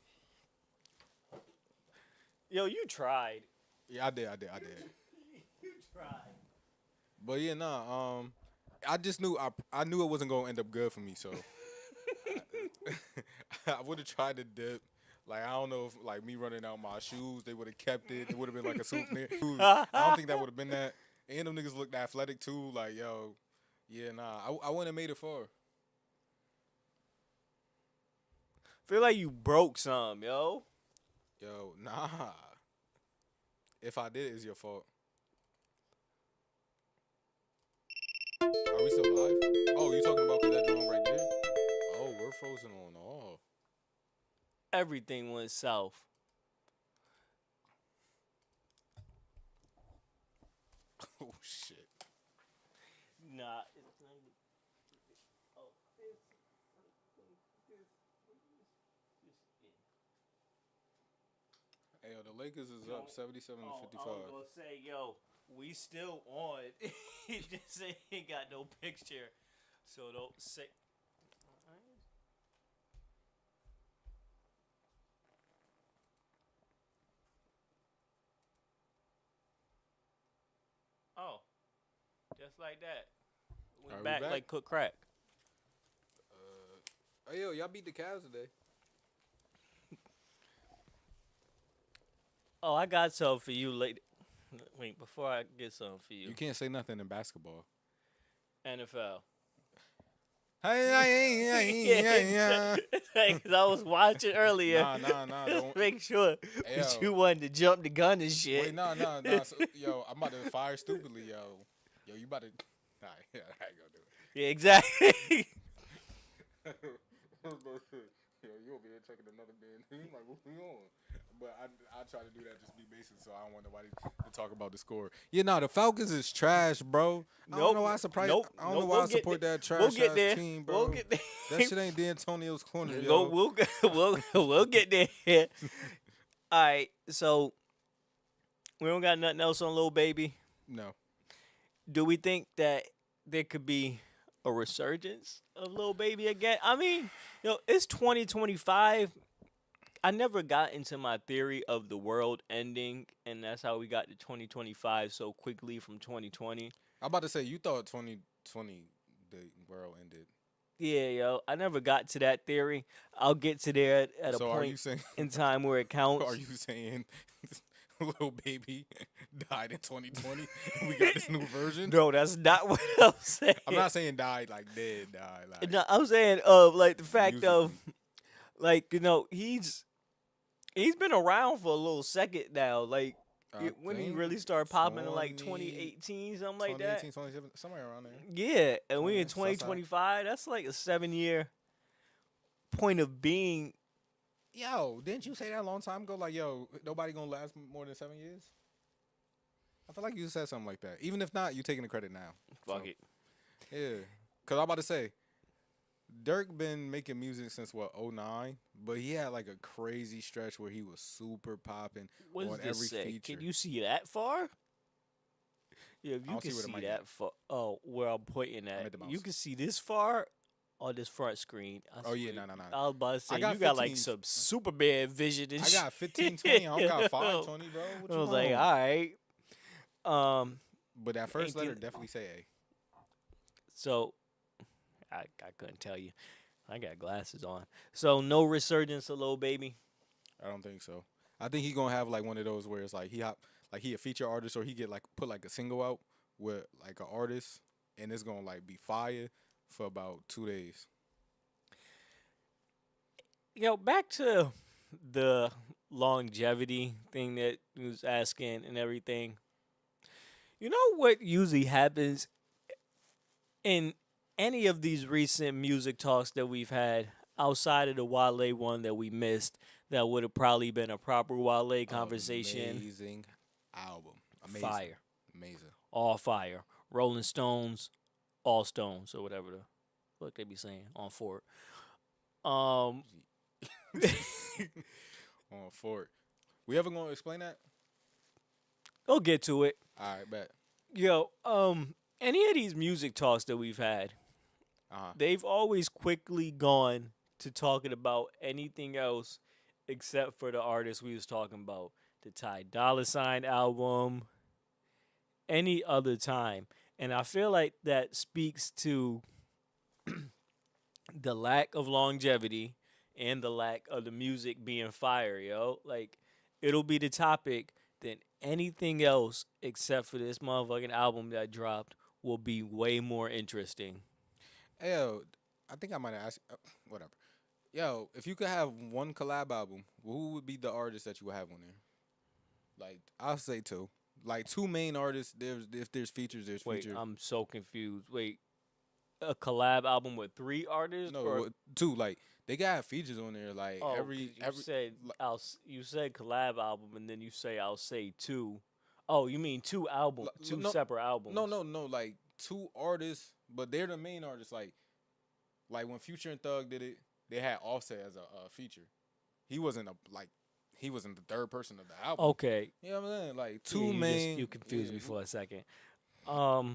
Yo, you tried. yeah, I did. You tried. But yeah, nah. I just knew I knew it wasn't gonna end up good for me, so I would have tried to dip. Like I don't know if like me running out my shoes, they would have kept it. It would have been like a souvenir. I don't think that would have been that. And them niggas looked athletic too. Like yo, yeah, nah, I wouldn't have made it far. Feel like you broke some, yo. Yo, nah. If I did, it's your fault. Are we still live? Oh, you talking about that drum right there? Oh, we're frozen on. Oh, Everything went south. oh shit. Nah, it's not even. Oh, Hey, yo, the Lakers is up 77 to I 55. was gonna say, yo, we still on. It just ain't got no picture, so don't say. Oh, just like that. We Are we back back? like cook crack. Hey, yo, y'all beat the Cavs today. Oh, I got something for you later. Wait, before I get something for you, You can't say nothing in basketball. NFL. Hey, Because I was watching earlier. nah. Don't. Make sure Hey, that yo. you wanted to jump the gun and shit. Wait, nah. So, yo, I'm about to fire stupidly, yo. Yo, you about to. Nah, yeah, I ain't gonna do it. Yeah, exactly. Yo, you over here checking another band. Like, what we on? But I try to do that just be basic, so I don't want nobody to talk about the score. Yeah, nah, the Falcons is trash, bro. I don't know why I support. I don't know why I support that trash We'll get ass there. team, bro. We'll get there. That shit ain't D'Antonio's corner, Go, yo. we'll get there. All right, so we don't got nothing else on Lil Baby. No, Do we think that there could be a resurgence of Lil Baby again? I mean, it's 2025. I never got into my theory of the world ending, and that's how we got to 2025 so quickly from 2020. I'm about to say you thought 2020 the world ended. Yeah, yo, I never got to that theory. I'll get to there at a So are you point saying? in time where it counts. Are you saying Lil Baby died in 2020 and we got this new version? No, that's not what I'm saying. I'm not saying died like dead, died like. No, I'm saying of like the fact of musically. like he's been around for a little second now. Like when he think really started popping in like 2018, something like that. 2018, 2017, somewhere around there. Yeah, and we in Southside. 2025. That's like a 7-year point of being. Yo, didn't you say that a long time ago? Like, yo, nobody gonna last more than 7 years. I feel like you said something like that. Even if not, you taking the credit now. Fuck So, it. Yeah, cause I'm about to say, Durk been making music since what 09, but he had like a crazy stretch where he was super popping What on does this every say? feature. Can you see that far? Yeah, if you don't can see where the see mic that at. far. Oh, where I'm pointing I'm at. at the You mouse. can see this far on this front screen. Oh yeah, swear. no. I was about to say got you got like 15 some Superman vision and I shit. got 15, 20. I don't got 5, 20, bro. What I you was like, on? all right. But that first letter 18 definitely say A. So I couldn't tell you. I got glasses on. So no resurgence of Lil Baby. I don't think so. I think he gonna have like one of those where it's like he a feature artist or he get like put like a single out with like an artist and it's gonna like be fire for about 2 days. Back to the longevity thing that you was asking and everything. You know what usually happens in any of these recent music talks that we've had outside of the Wale one that we missed that would have probably been a proper Wale conversation. Amazing album. Amazing. Fire. Amazing. All fire. Rolling Stones, all stones, or whatever the fuck they be saying on Fort. On Fort. We ever gonna explain that? We'll get to it. All right, bet. Any of these music talks that we've had, they've always quickly gone to talking about anything else except for the artist we was talking about. The Ty Dolla Sign album, any other time. And I feel like that speaks to the lack of longevity and the lack of the music being fire, yo. Like, it'll be the topic, then anything else except for this motherfucking album that dropped will be way more interesting. Hey, yo, I think I might have asked. Whatever. Yo, if you could have one collab album, who would be the artist that you would have on there? Like, I'll say two. Like two main artists. There's if there's features, there's Wait, feature. I'm so confused. Wait, a collab album with 3 artists, or No, two. Like they got features on there. Like oh, every because you every. said Like, you said collab album, and then you say I'll say two. Oh, you mean two no, separate albums? no. Like two artists, but they're the main artists. Like when Future and Thug did it, they had Offset as a feature. He wasn't a like he wasn't the third person of the album. Okay, You know what I'm saying? Like yeah, two main. you confused Yeah, me for a second. All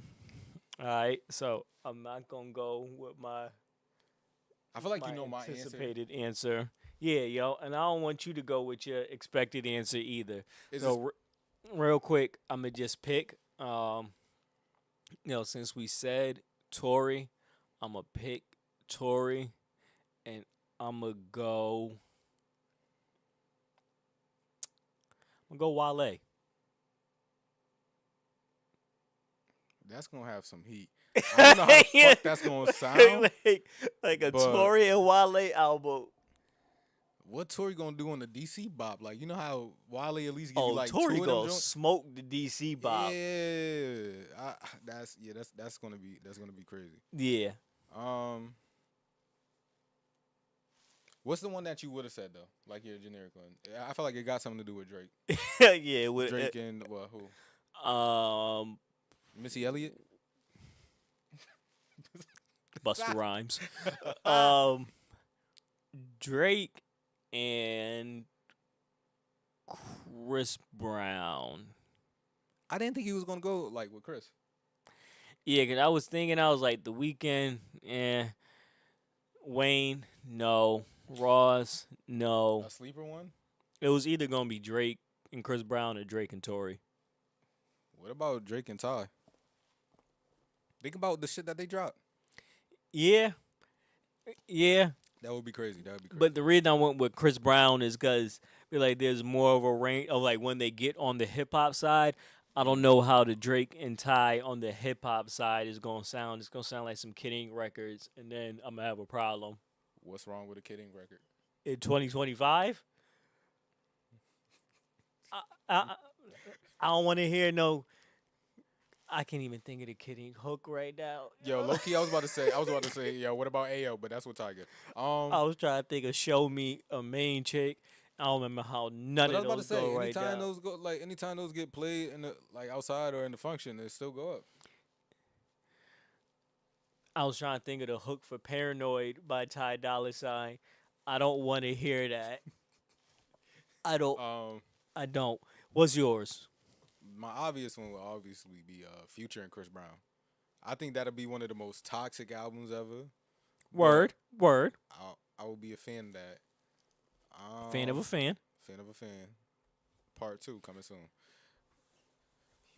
right, so I'm not gonna go with I feel like my you know my answer. anticipated answer. Yeah, yo, and I don't want you to go with your expected answer either. Is this, So real quick, I'm gonna just pick. Since we said Tory, I'm gonna pick Tory, and I'm gonna go. I'm gonna go Wale. that's gonna have some heat. I don't know how the Yeah. fuck that's gonna sound. like a but- Tory and Wale album. What Tory gonna do on the DC bop? Like you know how Wale at least give Oh, you like Tory two of them gonna joints? smoke the DC bop. Yeah, that's gonna be crazy. Yeah. What's the one that you would have said though? Like your generic one. I feel like it got something to do with Drake. Yeah. Drake and who? Missy Elliott. Busta Rhymes. Drake and Chris Brown. I didn't think he was gonna go like with Chris. Yeah, cause I was thinking, I was like, The Weeknd, Wayne, no. Ross, no. A sleeper one. It was either gonna be Drake and Chris Brown or Drake and Tory. What about Drake and Ty? Think about the shit that they dropped. Yeah. Yeah. That would be crazy. That would be crazy. But the reason I went with Chris Brown is because like there's more of a range of like when they get on the hip hop side. I don't know how the Drake and Ty on the hip hop side is gonna sound. It's gonna sound like some Kidding records, and then I'm gonna have a problem. What's wrong with a Kidding record? In 2025, I don't want to hear no. I can't even think of the Kidding hook right now. Yo, low key, I was about to say, yo, what about Ayo? But that's what Tiger. I was trying to think of Show Me a Main Chick. I don't remember how none But I of was about those to say, go right now. anytime those get played in the like outside or in the function, they still go up. I was trying to think of the hook for Paranoid by Ty Dolla $ign. I don't want to hear that. I don't. I don't. What's yours? My obvious one would obviously be Future and Chris Brown. I think that'll be one of the most toxic albums ever. Word. I will be a fan of that. Fan of a fan. Fan of a fan. Part 2 coming soon.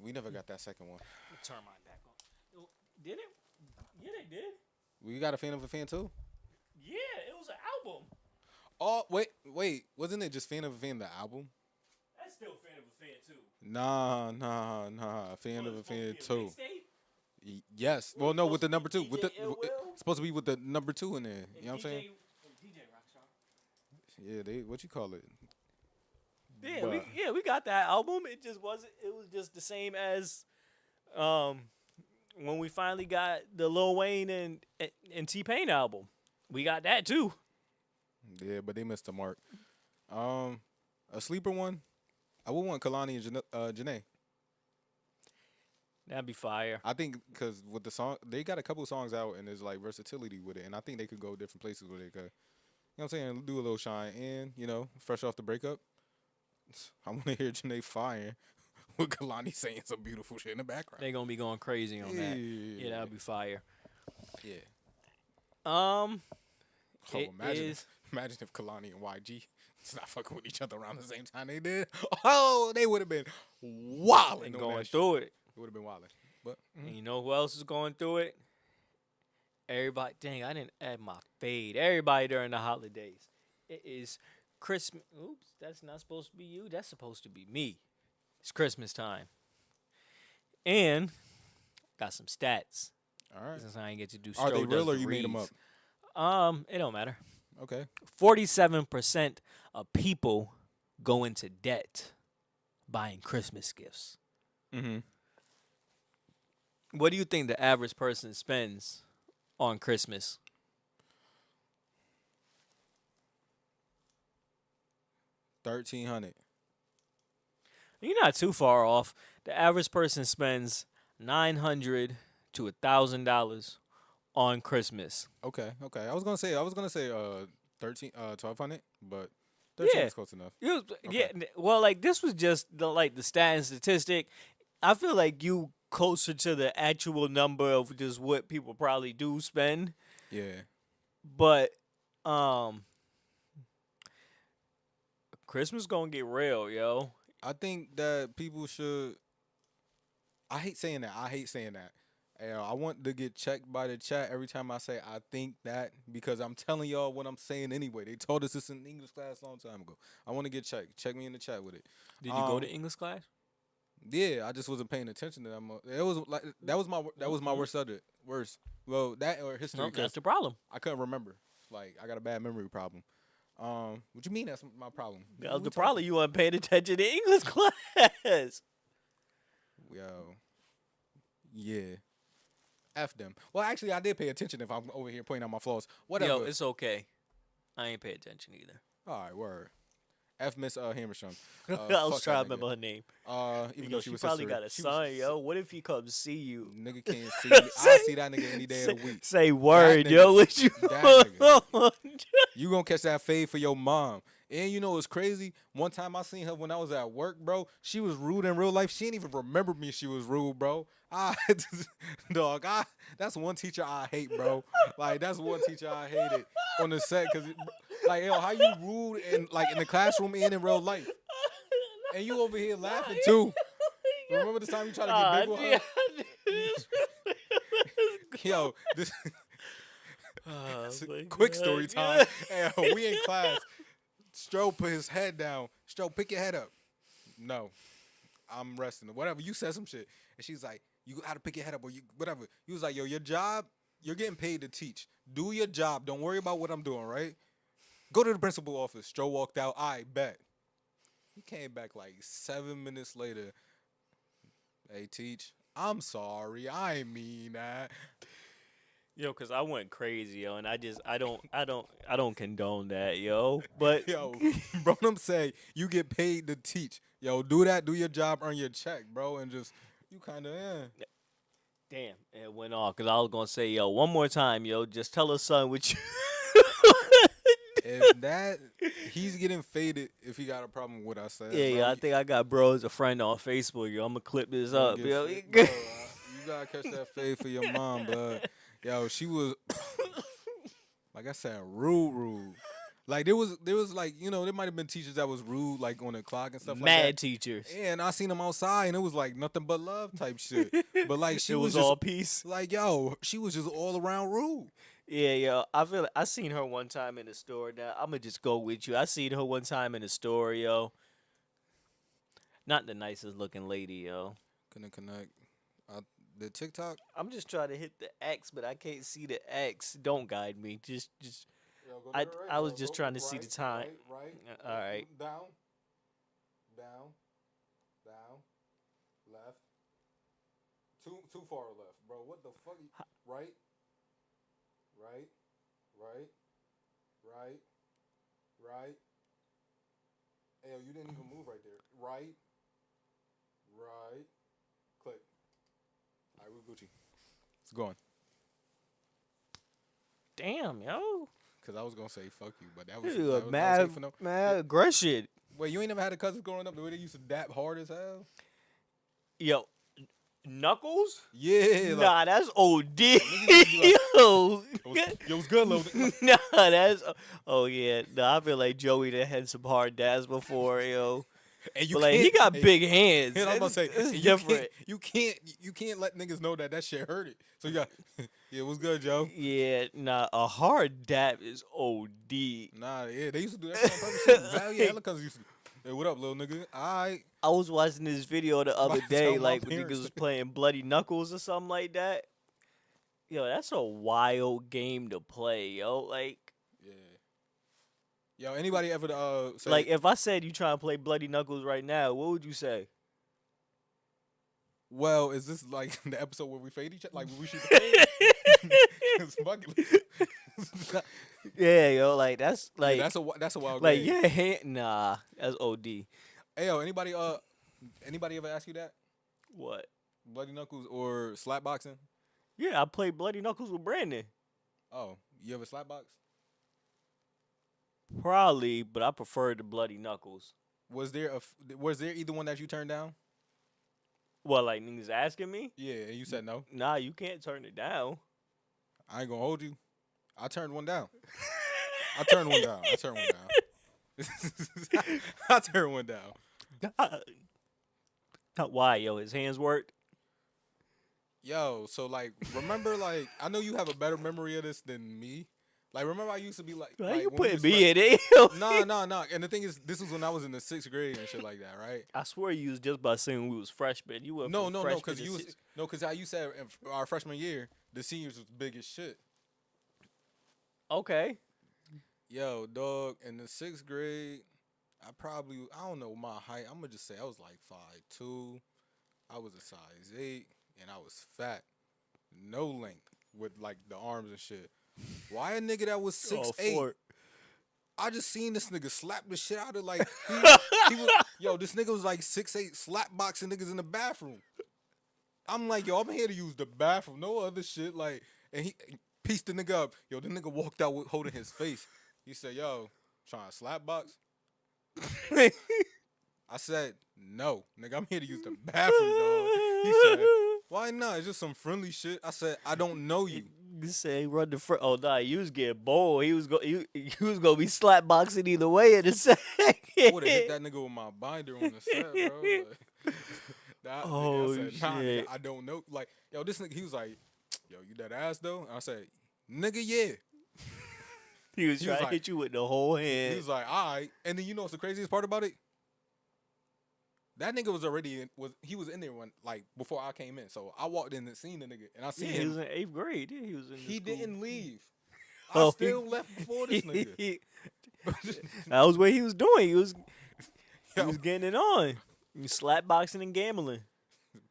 We never got that second one. Turn mine back on. Did it? Yeah, they did. We got a fan of a fan too? Yeah, it was an album. Oh, wait. Wasn't it just fan of a fan the album? That's still fan of a fan too. Nah. Fan of a fan too. Mixtape? Yes. Well, no, with the number 2. With the DJ Ill Will? it's supposed to be with the number 2 in there. You know what I'm saying? DJ Rockstar. Yeah, they what you call it? Yeah, we got that album. It just wasn't. It was just the same as, when we finally got the Lil Wayne and T-Pain album. We got that too. Yeah, but they missed the mark. A sleeper one. I would want Kalani and Janae. That'd be fire. I think because with the song, they got a couple songs out and there's like versatility with it, and I think they could go different places with it. Cause, you know what I'm saying? Do a little shine and fresh off the breakup. I want to hear Janae firing with Kalani saying some beautiful shit in the background. They gonna be going crazy on that. Yeah, that'd be fire. Yeah. It Imagine if Kalani and YG not fucking with each other around the same time they did. Oh, they would have been wilding and on going that through shit. it. It would have been wilding. But And you know who else is going through it? Everybody. Dang, I didn't add my fade. Everybody during the holidays. It is Christmas. Oops, that's not supposed to be you. That's supposed to be me. It's Christmas time. And got some stats. all right. Since I ain't get to do Are they Stro does real or the you made them up? reads. It don't matter. Okay. 47% of people go into debt buying Christmas gifts. Mm-hmm. What do you think the average person spends on Christmas? $1,300. You're not too far off. The average person spends $900 to $1,000 on Christmas. Okay. Okay. I was gonna say 1,200, but 13 Yeah. is close enough. Yeah. Okay. Well, like this was just the stat and statistic. I feel like you closer to the actual number of just what people probably do spend. Yeah. But Christmas gonna get real, yo. I think that people should. I hate saying that. I hate saying that. I want to get checked by the chat every time I say I think that because I'm telling y'all what I'm saying anyway. They told us this in English class a long time ago. I want to get checked. Check me in the chat with it. Did you go to English class? Yeah, I just wasn't paying attention to that. It was like that was my worst subject. Worst. Well, that or history. No, 'Cause that's the problem. I couldn't remember. Like I got a bad memory problem. What you mean that's my problem? That What was we the problem. talking- You weren't paying attention to English class. Yo. Yeah. F them. Well, actually, I did pay attention if I'm over here pointing out my flaws. Whatever. Yo, it's okay. I ain't pay attention either. All right, word. F Miss Hammerstrom. I was fuck trying to that nigga. remember her name. Even Yo, though she was probably sister, got a she son, was, yo. What if he comes see you? Nigga can't see. I see that nigga any day of the week. Say word, nigga. yo. What you That You gonna catch that fade for your mom. And you know what's crazy? One time I seen her when I was at work, bro. She was rude in real life. She didn't even remember me. She was rude, bro. That's one teacher I hate, bro. Like that's one teacher I hated on the set because, like, yo, how you rude in the classroom and in real life, and you over here laughing too. Remember the time you tried to get big with her? Yo, this. Quick story time. Hey, we in class. Stro put his head down. Stro, pick your head up. No, I'm resting. Whatever. You said some shit, and she's like, "You gotta pick your head up, or you whatever." He was like, "Yo, your job. You're getting paid to teach. Do your job. Don't worry about what I'm doing. Right? Go to the principal office." Stro walked out. I bet. He came back like 7 minutes later. Hey, teach. I'm sorry. I ain't mean that. Yo, cause I went crazy, yo, and I don't condone that, yo. But Yo, bro, them say you get paid to teach. Yo, do that, do your job, earn your check, bro, and just you kind of damn, it went off. Cause I was gonna say, yo, one more time, yo, just tell us son what you. If that he's getting faded if he got a problem with what I said. Yeah, bro. yo, I think I got bro as a friend on Facebook, yo. I'm gonna clip this up, Get yo. bro, you gotta catch that fade for your mom, blood. Yo, she was like I said, rude. Like there was like, you know, there might have been teachers that was rude, like on the clock and stuff like that. Mad teachers. Yeah, and I seen them outside and it was like nothing but love type shit. But like she It was just, all peace. like, yo, she was just all around rude. Yeah, yo. I feel like I seen her one time in the store. Now I'm gonna just go with you. I seen her one time in the store, yo. Not the nicest looking lady, yo. Couldn't connect. The TikTok. I'm just trying to hit the X, but I can't see the X. Don't guide me. Just. Yo, go to I the right, I was bro. just Go trying to see the time. Right. All right. Down. Left. Too far left, bro. What the fuck? Right. Hey, yo, you didn't even move right there. Right. Click. All right, we're Gucci. It's going. Damn, yo. Cause I was gonna say fuck you, but that was, You that a was I was mad, hating for no. mad aggression. Wait, you ain't never had a cousin growing up the way they used to dap hard as hell? Yo, Knuckles? Yeah. Nah, that's OD. Niggas Yo. Yo, it's good, little. Nah, that's. Oh, yeah. Nah, I feel like Joey that had some hard dads before, yo. And you But like he can't. got big hands. And I was about to say, It's and different. you can't let niggas know that shit hurt it. So you got, yeah, what's good, Joe? Yeah, nah, a hard dap is OD. Nah, yeah, they used to do that shit on purpose. Too. Valley hella cousins used to. Hey, what up, little nigga? Alright, I was watching this video the other about to tell day, my like when niggas parents. was playing Bloody Knuckles or something like that. Yo, that's a wild game to play, yo. Yeah. Yo, anybody ever say? Like if I said you trying to play Bloody Knuckles right now, what would you say? Well, is this like the episode where we fade each other? Like where we shoot the fade? It's bucket list. Yeah, yo, like that's Yeah, like that's a wild like game. yeah, nah, that's OD. Hey, yo, anybody ever ask you that? What? Bloody knuckles or slap boxing? Yeah, I played Bloody Knuckles with Brandon. Oh, you ever slap box? Probably, but I prefer the Bloody Knuckles. Was there either one that you turned down? What, like niggas asking me? Yeah, and you said no. Nah, you can't turn it down. I ain't gonna hold you. I turned one down. I turned one down. I turned one down. I turned one down. Why, yo? His hands worked. Yo, so like, remember, like, I know you have a better memory of this than me. Like, remember I used to be like, Why like you when we putting was me in it? Nah. And the thing is, this was when I was in the 6th grade and shit like that, right? I swear you was just by saying we was freshmen. You were No, because how you said in our freshman year, the seniors was big as shit. Okay. Yo, dog, in the 6th grade, I don't know my height. I'm gonna just say I was like 5'2". I was a size 8, and I was fat, no length with like the arms and shit. Why a nigga that was 6'8"? I just seen this nigga slap the shit out of like he was, yo, this nigga was like 6'8", slap boxing niggas in the bathroom. I'm like, yo, I'm here to use the bathroom, no other shit. Like, and he pieced the nigga up. Yo, the nigga walked out with holding his face. He said, yo, trying to slap box? I said, no, nigga, I'm here to use the bathroom, dog. He said, why not? It's just some friendly shit. I said, I don't know you. You say run the front. Oh nah, you was getting bold. He was gonna be slap boxing either way in a second. I would have hit that nigga with my binder on the set, bro. Like, Oh, I said, nah, nigga, shit. I don't know. Like, yo, this nigga, he was like, yo, you that ass though? And I said, nigga, yeah. He was He trying was to like- hit you with the whole He hand. was like, all right. And then you know what's the craziest part about it? That nigga was already he was in there when like before I came in. So I walked in and seen the nigga, and I seen Yeah, he him. was in 8th grade. Yeah, he was in. The He school. didn't leave. Oh, I still left before this nigga. That was what he was doing. He was Yo, getting it on. He was slap boxing and gambling.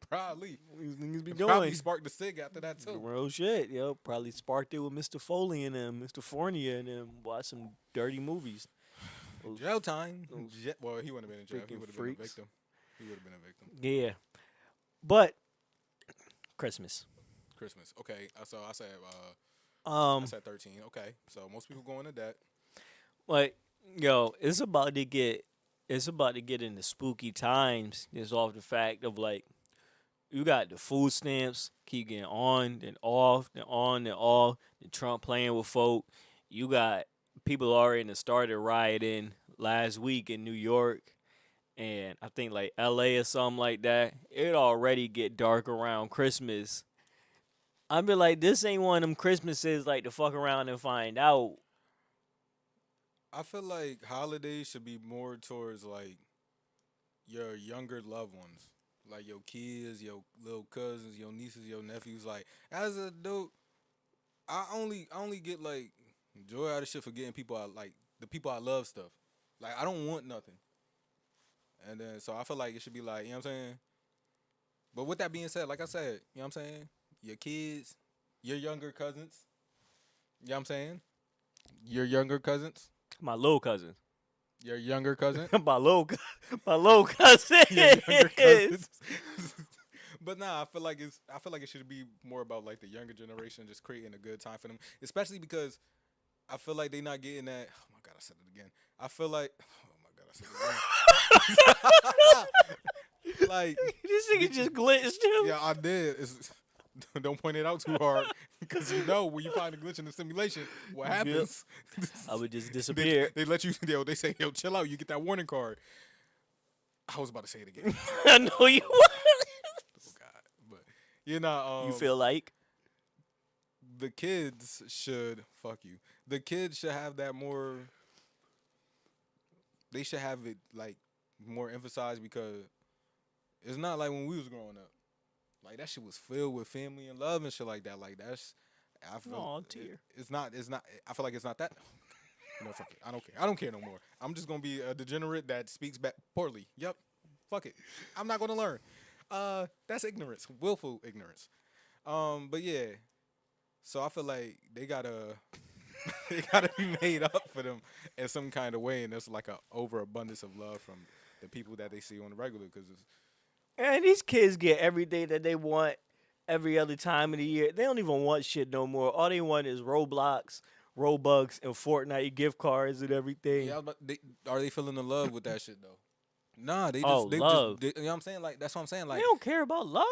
probably. These niggas be Probably doing. sparked the cig after that too. Real shit, yo. Probably sparked it with Mr. Foley and them, Mr. Fournier and them. Watch some dirty movies. Jail time. those Well, he wouldn't have been in jail. He freaking would have been a freaks. victim. He would have been a victim. Yeah. But Christmas. Christmas. Okay. So I said Um, I said 13. Okay. So most people going to that. like, yo, it's about to get into spooky times. Just off the fact of like, you got the food stamps keep getting on, then off, then on, then off. Then Trump playing with folk. You got people already started rioting last week in New York, and I think like L.A. or something like that. It already get dark around Christmas. I be like, this ain't one of them Christmases like to fuck around and find out. I feel like holidays should be more towards like your younger loved ones, like your kids, your little cousins, your nieces, your nephews. Like as a adult, I only get like joy out of shit for getting people I like, the people I love stuff. Like I don't want nothing. And then so I feel like it should be like, you know what I'm saying? But with that being said, like I said, you know what I'm saying? Your kids, your younger cousins. You know what I'm saying? Your younger cousins. My little cousin. Your younger cousin. my little cousin. Your younger cousins. But nah, I feel like it should be more about like the younger generation just creating a good time for them. Especially because I feel like they not getting that. Oh my god, I said it again. I feel like like This nigga just glitched him. yeah, I did. Don't point it out too hard because you know when you find a glitch in the simulation, what happens? I would just disappear. They let you. They say, "Yo, chill out." You get that warning card. I was about to say it again. I know you. Oh God, but You feel like the kids should fuck you. The kids should have that more. They should have it like more emphasized because it's not like when we was growing up. Like that shit was filled with family and love and shit like that. Like that's, I feel oh tear. it's not. It's not. I feel like it's not that. Fuck it. I don't care. I don't care no more. I'm just gonna be a degenerate that speaks back poorly. Yep. Fuck it. I'm not gonna learn. That's ignorance, willful ignorance. But yeah. So I feel like they gotta they gotta be made up for them in some kind of way, and there's like a overabundance of love from the people that they see on the regular. Because And these kids get everything that they want every other time of the year. They don't even want shit no more. All they want is Roblox, Robux, and Fortnite gift cards and everything. yeah, but are they feeling the love with that shit though? Nah, Oh, love. you know what I'm saying? Like that's what I'm saying. They Like, don't care about love.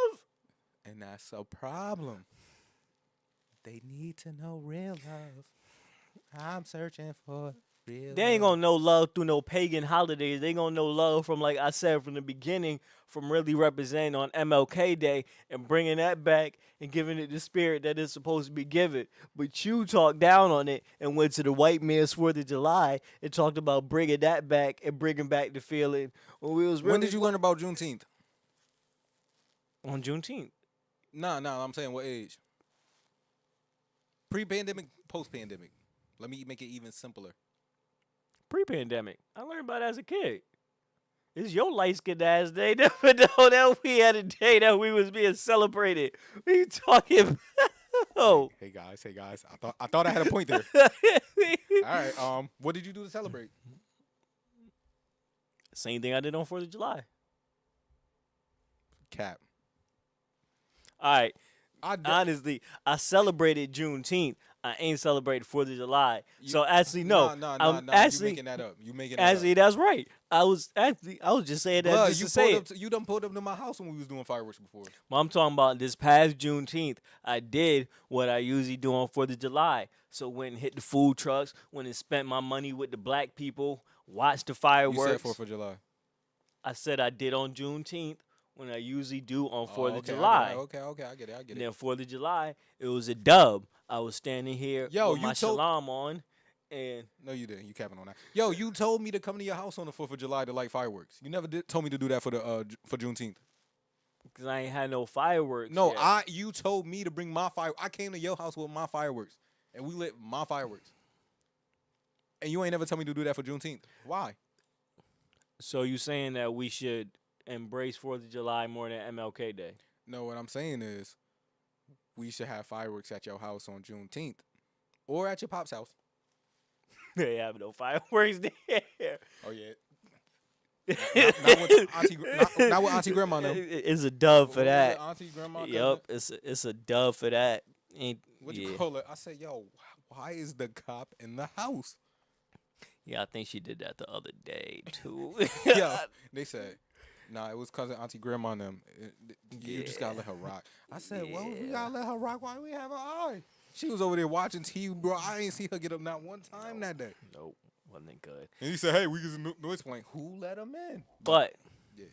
and that's a problem. They need to know real love. I'm searching for real. They ain't gonna know love through no pagan holidays. They gonna know love from, like I said from the beginning, from really representing on MLK Day and bringing that back and giving it the spirit that it's supposed to be given. But you talked down on it and went to the white man's 4th of July and talked about bringing that back and bringing back the feeling when we was really When did you learn about Juneteenth? on Juneteenth. Nah, I'm saying what age? Pre-pandemic, post-pandemic. Let me make it even simpler. Pre-pandemic. I learned about it as a kid. It's your light-skinned ass day. Never know that we had a day that we was being celebrated. What are you talking about? Hey guys. I thought I had a point there. All right. What did you do to celebrate? Same thing I did on 4th of July. Cap. All right. I Honestly, I celebrated Juneteenth. I ain't celebrated 4th of July. So actually, no. No. Actually, You making that up. You making that actually, up. that's right. I was just saying that Bruh, just to say it. you done pulled up to my house when we was doing fireworks before. I'm talking about this past Juneteenth. I did what I usually do on 4th of July. So went and hit the food trucks, went and spent my money with the black people, watched the You fireworks. said 4th of July. I said I did on Juneteenth when I usually do on 4th of Okay, July. Okay, I get it. And then 4th of July, it was a dub. I was standing here Yo, with you my told- shalom on, and No, you didn't. You capping on that. Yo, you told me to come to your house on the 4th of July to light fireworks. You never told me to do that for the for Juneteenth. because I ain't had no fireworks. No, yet. you told me to bring my fire. I came to your house with my fireworks, and we lit my fireworks. And you ain't never tell me to do that for Juneteenth. Why? So you saying that we should embrace 4th of July more than MLK Day? No, what I'm saying is, we should have fireworks at your house on Juneteenth, or at your pop's house. They have no fireworks there. Oh yeah. Not with Auntie Grandma no. It's a dub for that. Auntie Grandma. Yep, it's a dub for that. Ain't What yeah. you call it? I said, yo, why is the cop in the house? Yeah, I think she did that the other day too. Yo, they said, nah, it was cousin Auntie Grandma and them. You just gotta let her rock. I said, well, we gotta let her rock. Why we have her eye? She was over there watching TV, bro. I ain't see her get up not one time that day. Nope, wasn't good. And he said, hey, we use a noise complaint. Who let him in? But Yeah.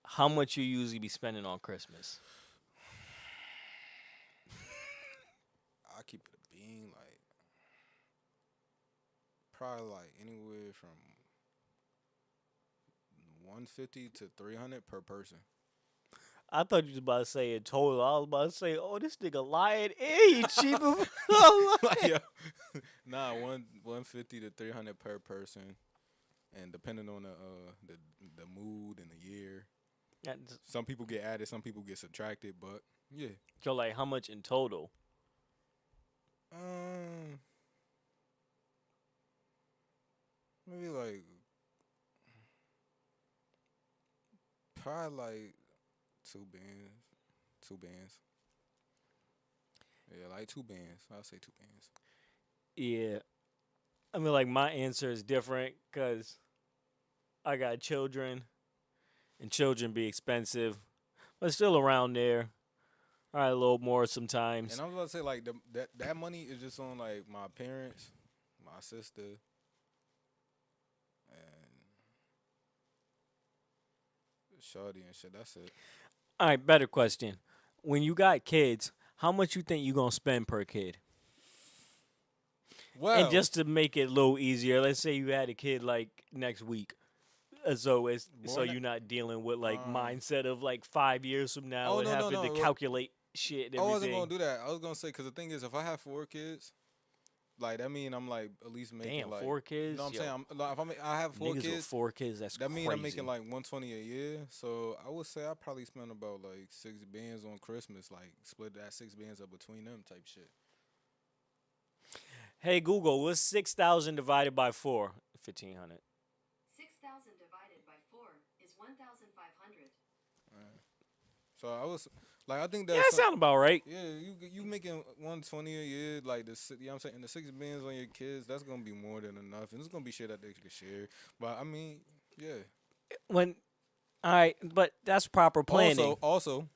how much you usually be spending on Christmas? I keep it a bean, like probably like anywhere from 150 to 300 per person. I thought you was about to say in total. I was about to say, oh, this nigga lying. He cheaper. Like, yo, nah, 150 to 300 per person, and depending on the mood and the year, some people get added, some people get subtracted, but yeah. So like, how much in total? Maybe like probably like two bands. Yeah, like 2 bands. I'll say 2 bands. Yeah, I mean, like my answer is different because I got children, and children be expensive, but still around there. All right, a little more sometimes. And I was about to say like that money is just on like my parents, my sister, and shorty and shit. That's it. All right, better question. When you got kids, how much you think you gonna spend per kid? And Well, just to make it a little easier, let's say you had a kid like next week. So born. you're not dealing with like Um. mindset of like 5 years from now Oh and no no having to no. calculate shit and I wasn't gonna everything. do that. I was gonna say because the thing is, if I have 4 kids, like that mean I'm like at least making Damn, like, four you know what kids, I'm saying? yo, If I have four niggas with kids, 4 kids, that's that mean I'm making crazy. like 120 a year. So I would say I probably spend about like 6 bands on Christmas, like split that 6 bands up between them type shit. Hey Google, what's 6,000 divided by 4? 1,500. 6,000 divided by 4 is 1,500. So I was like, I think Yeah, that's that sound about right. yeah, you making 120 a year, like you know what I'm saying, and the 6 bands on your kids, that's gonna be more than enough, and it's gonna be shit that they can share. But I mean, yeah. When all right, but that's proper planning. Also,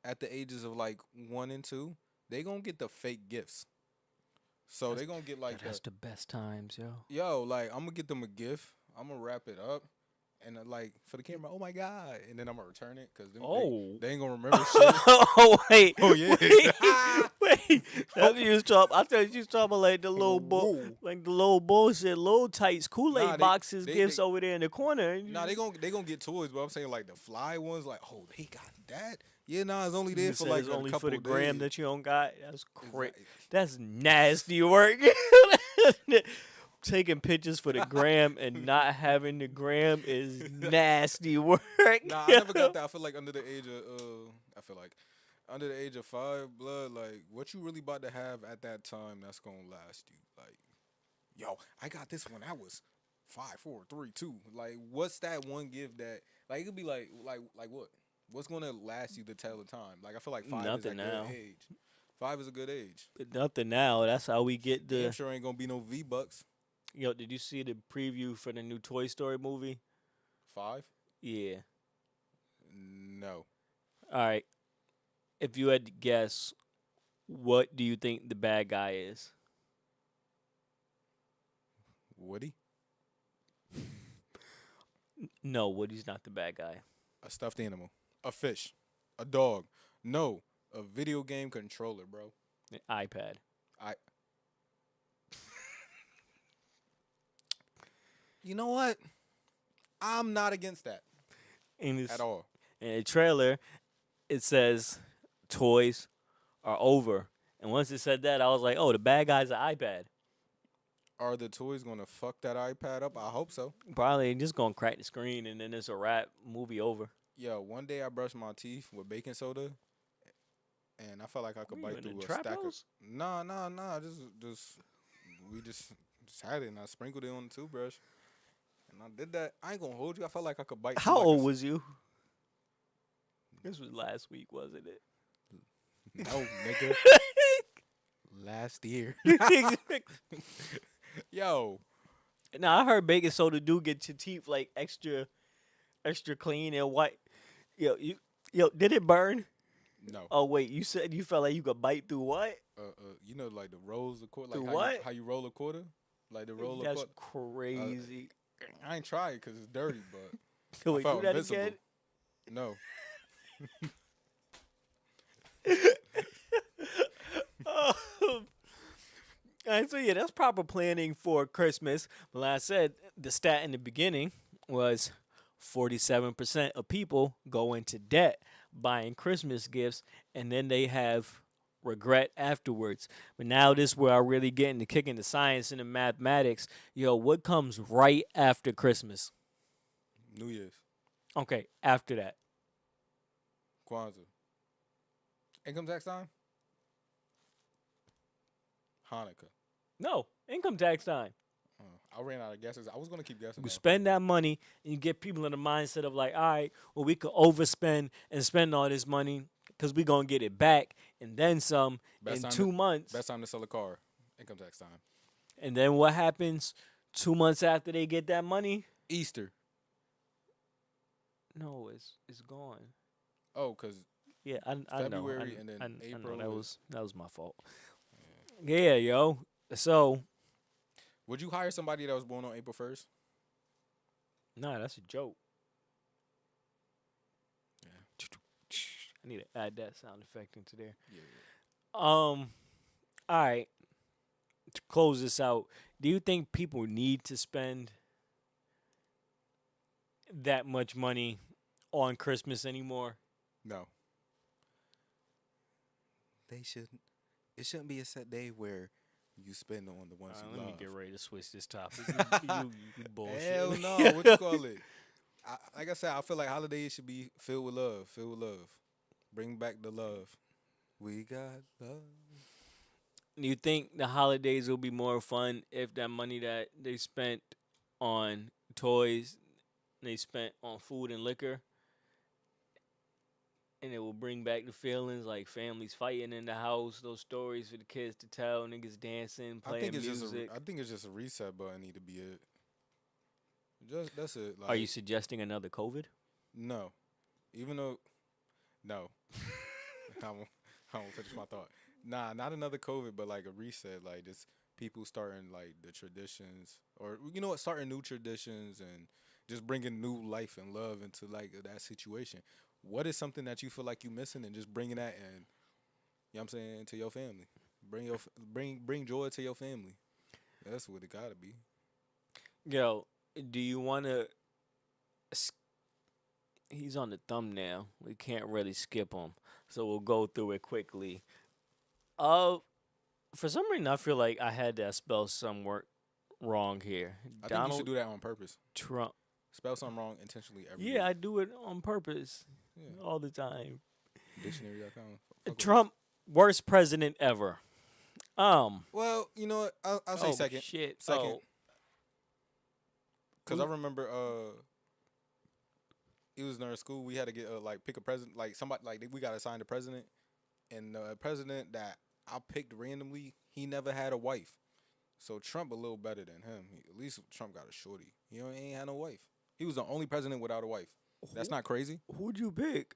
at the ages of like 1 and 2, they gonna get the fake gifts. So That's, they gonna get yo, like that's the best times, yo. yo, like I'm gonna get them a gift. I'm gonna wrap it up, and like for the camera, oh my god, and then I'm gonna return it because Oh. they ain't gonna remember shit. Oh wait, Oh yeah. wait. That's what you was talking. I thought you was talking about like the little Whoa. like the little bullshit, little tights, Kool Nah, Aid boxes, they gifts over there in the corner. And nah, they gonna get toys, but I'm saying like the fly ones, like oh they got that. Yeah, nah, it's only there you for said like it's a only couple for the gram days. that you don't got. That's crazy. Exactly. That's nasty work. Taking pictures for the gram and not having the gram is nasty work. Nah, I never got that. I feel like under the age of I feel like under the age of 5, blood, like what you really about to have at that time that's gonna last you. Like, yo, I got this when I was 5, 4, 3, 2. Like, what's that one gift that like it could be like what? What's gonna last you to tell the time? Like, I feel like 5 is a Nothing good now. age. 5 is a good age. Nothing now. That's how we get Damn the. sure ain't gonna be no V-Bucks. Yo, did you see the preview for the new Toy Story movie? 5? Yeah. No. All right. If you had to guess, what do you think the bad guy is? Woody? No, Woody's not the bad guy. A stuffed animal. A fish. A dog. No. A video game controller, bro. An iPad. I. You know what? I'm not against that In this at all. in the trailer, it says toys are over. And once it said that, I was like, oh, the bad guy's an iPad. Are the toys gonna fuck that iPad up? I hope so. Probably just gonna crack the screen and then it's a wrap, movie over. Yo, one day I brushed my teeth with baking soda, and I felt like I could Were you bite in the through a trap stack of. house? Nah. Just we just had it, and I sprinkled it on the toothbrush, and I did that. I ain't gonna hold you. I felt like I could bite. How through like old was you? This was last week, wasn't it? No, nigga. Last year. Yo, Now I heard baking soda do get your teeth like extra clean and white. Yo, did it burn? no. Oh wait, you said you felt like you could bite through what? You know, like the rolls of quarter, The like what? how you roll a quarter, like the roll of That's quarter. crazy. I ain't tried because it's dirty, but Can I we do felt that invincible. again? No. Alright, so yeah, that's proper planning for Christmas. But like I said, the stat in the beginning was 47% of people go into debt buying Christmas gifts, and then they have regret afterwards. But now this is where I really get into kicking the science and the mathematics. Yo, what comes right after Christmas? New Year's, Okay, after that. Kwanzaa, income tax time, Hanukkah. No, income tax time. I ran out of guesses. I was gonna keep guessing. You Though. spend that money and you get people in the mindset of like, all right, well, we could overspend and spend all this money because we're going to get it back and then some Best in time 2 months. Best time to sell a car, income tax time. And then what happens 2 months after they get that money? Easter. No, it's gone. Oh, cause Yeah, I know. February and then I April know is- that was my fault. Yeah, yo. So, would you hire somebody that was born on April 1st? nah, that's a joke. I need to add that sound effect into there. Yeah. All right. To close this out, do you think people need to spend that much money on Christmas anymore? No, they shouldn't. It shouldn't be a set day where you spend on the ones you Let me love. get ready to switch this topic. You bullshit. Hell no. What you call it? Like I said, I feel like holidays should be filled with love. Filled with love. Bring back the love. We got love. Do you think the holidays will be more fun if that money that they spent on toys, they spent on food and liquor, and it will bring back the feelings like families fighting in the house, those stories for the kids to tell, niggas dancing, I think playing it's music. I think it's just a reset button need to be it. Just that's it. Are you Like suggesting another COVID? no, even though no, I won't. I won't finish my thought. Nah, not another COVID, but like a reset. Like just people starting like the traditions, or you know what, starting new traditions and just bringing new life and love into like that situation. What is something that you feel like you missing, and just bringing that and you know what I'm saying to your family. Bring joy to your family. That's what it gotta be. Yo, do you want to? He's on the thumbnail. We can't really skip him, so we'll go through it quickly. Uh, for some reason, I feel like I had that spell somewhere wrong here. I think you should Donald do that on purpose. Trump. Spell something wrong intentionally every Yeah, week. I do it on purpose Yeah. all the time. Dictionary.com. Fuck with us. Trump, worst president ever. Well, you know what? I'll say Oh second. shit. Second. Oh, Cause I Who- remember it was during school. We had to get like pick a president, like somebody like we got assigned a president, and the president that I picked randomly, he never had a wife. So Trump a little better than him. At least Trump got a shorty. He ain't had no wife. He was the only president without a wife. That's not crazy. who'd you pick?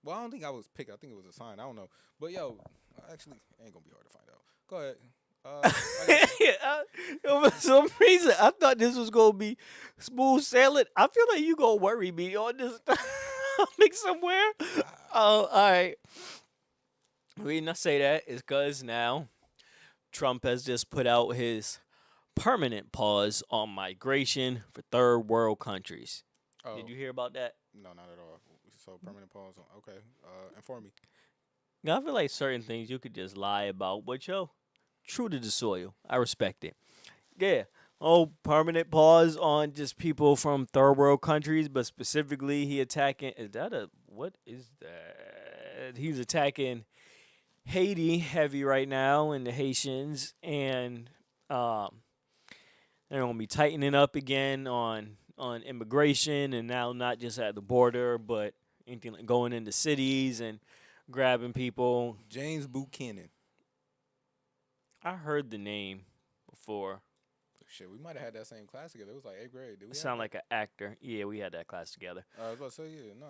Well, I don't think I was picked. I think it was a sign. I don't know. But yo, actually, it ain't gonna be hard to find out. Go ahead. I got you. For some reason, I thought this was gonna be smooth sailing. I feel like you gonna worry me on this topic somewhere. Oh, all right. The reason I say that is because now Trump has just put out his permanent pause on migration for third world countries. Oh, Did you hear about that? no, not at all. So permanent pause. Okay. Inform me. Yeah, I feel like certain things you could just lie about, but yo, true to the soil. I respect it. Yeah. Oh, permanent pause on just people from third world countries, but specifically he attacking. Is that a what is that? He's attacking Haiti heavy right now, and the Haitians, and they're gonna be tightening up again on immigration, and now not just at the border, but anything like going into cities and grabbing people. James Buchanan. I heard the name before. Shit, we might have had that same class together. It was like 8th grade. Did we It have sound that? like an actor. Yeah, we had that class together. I was about to say yeah. No.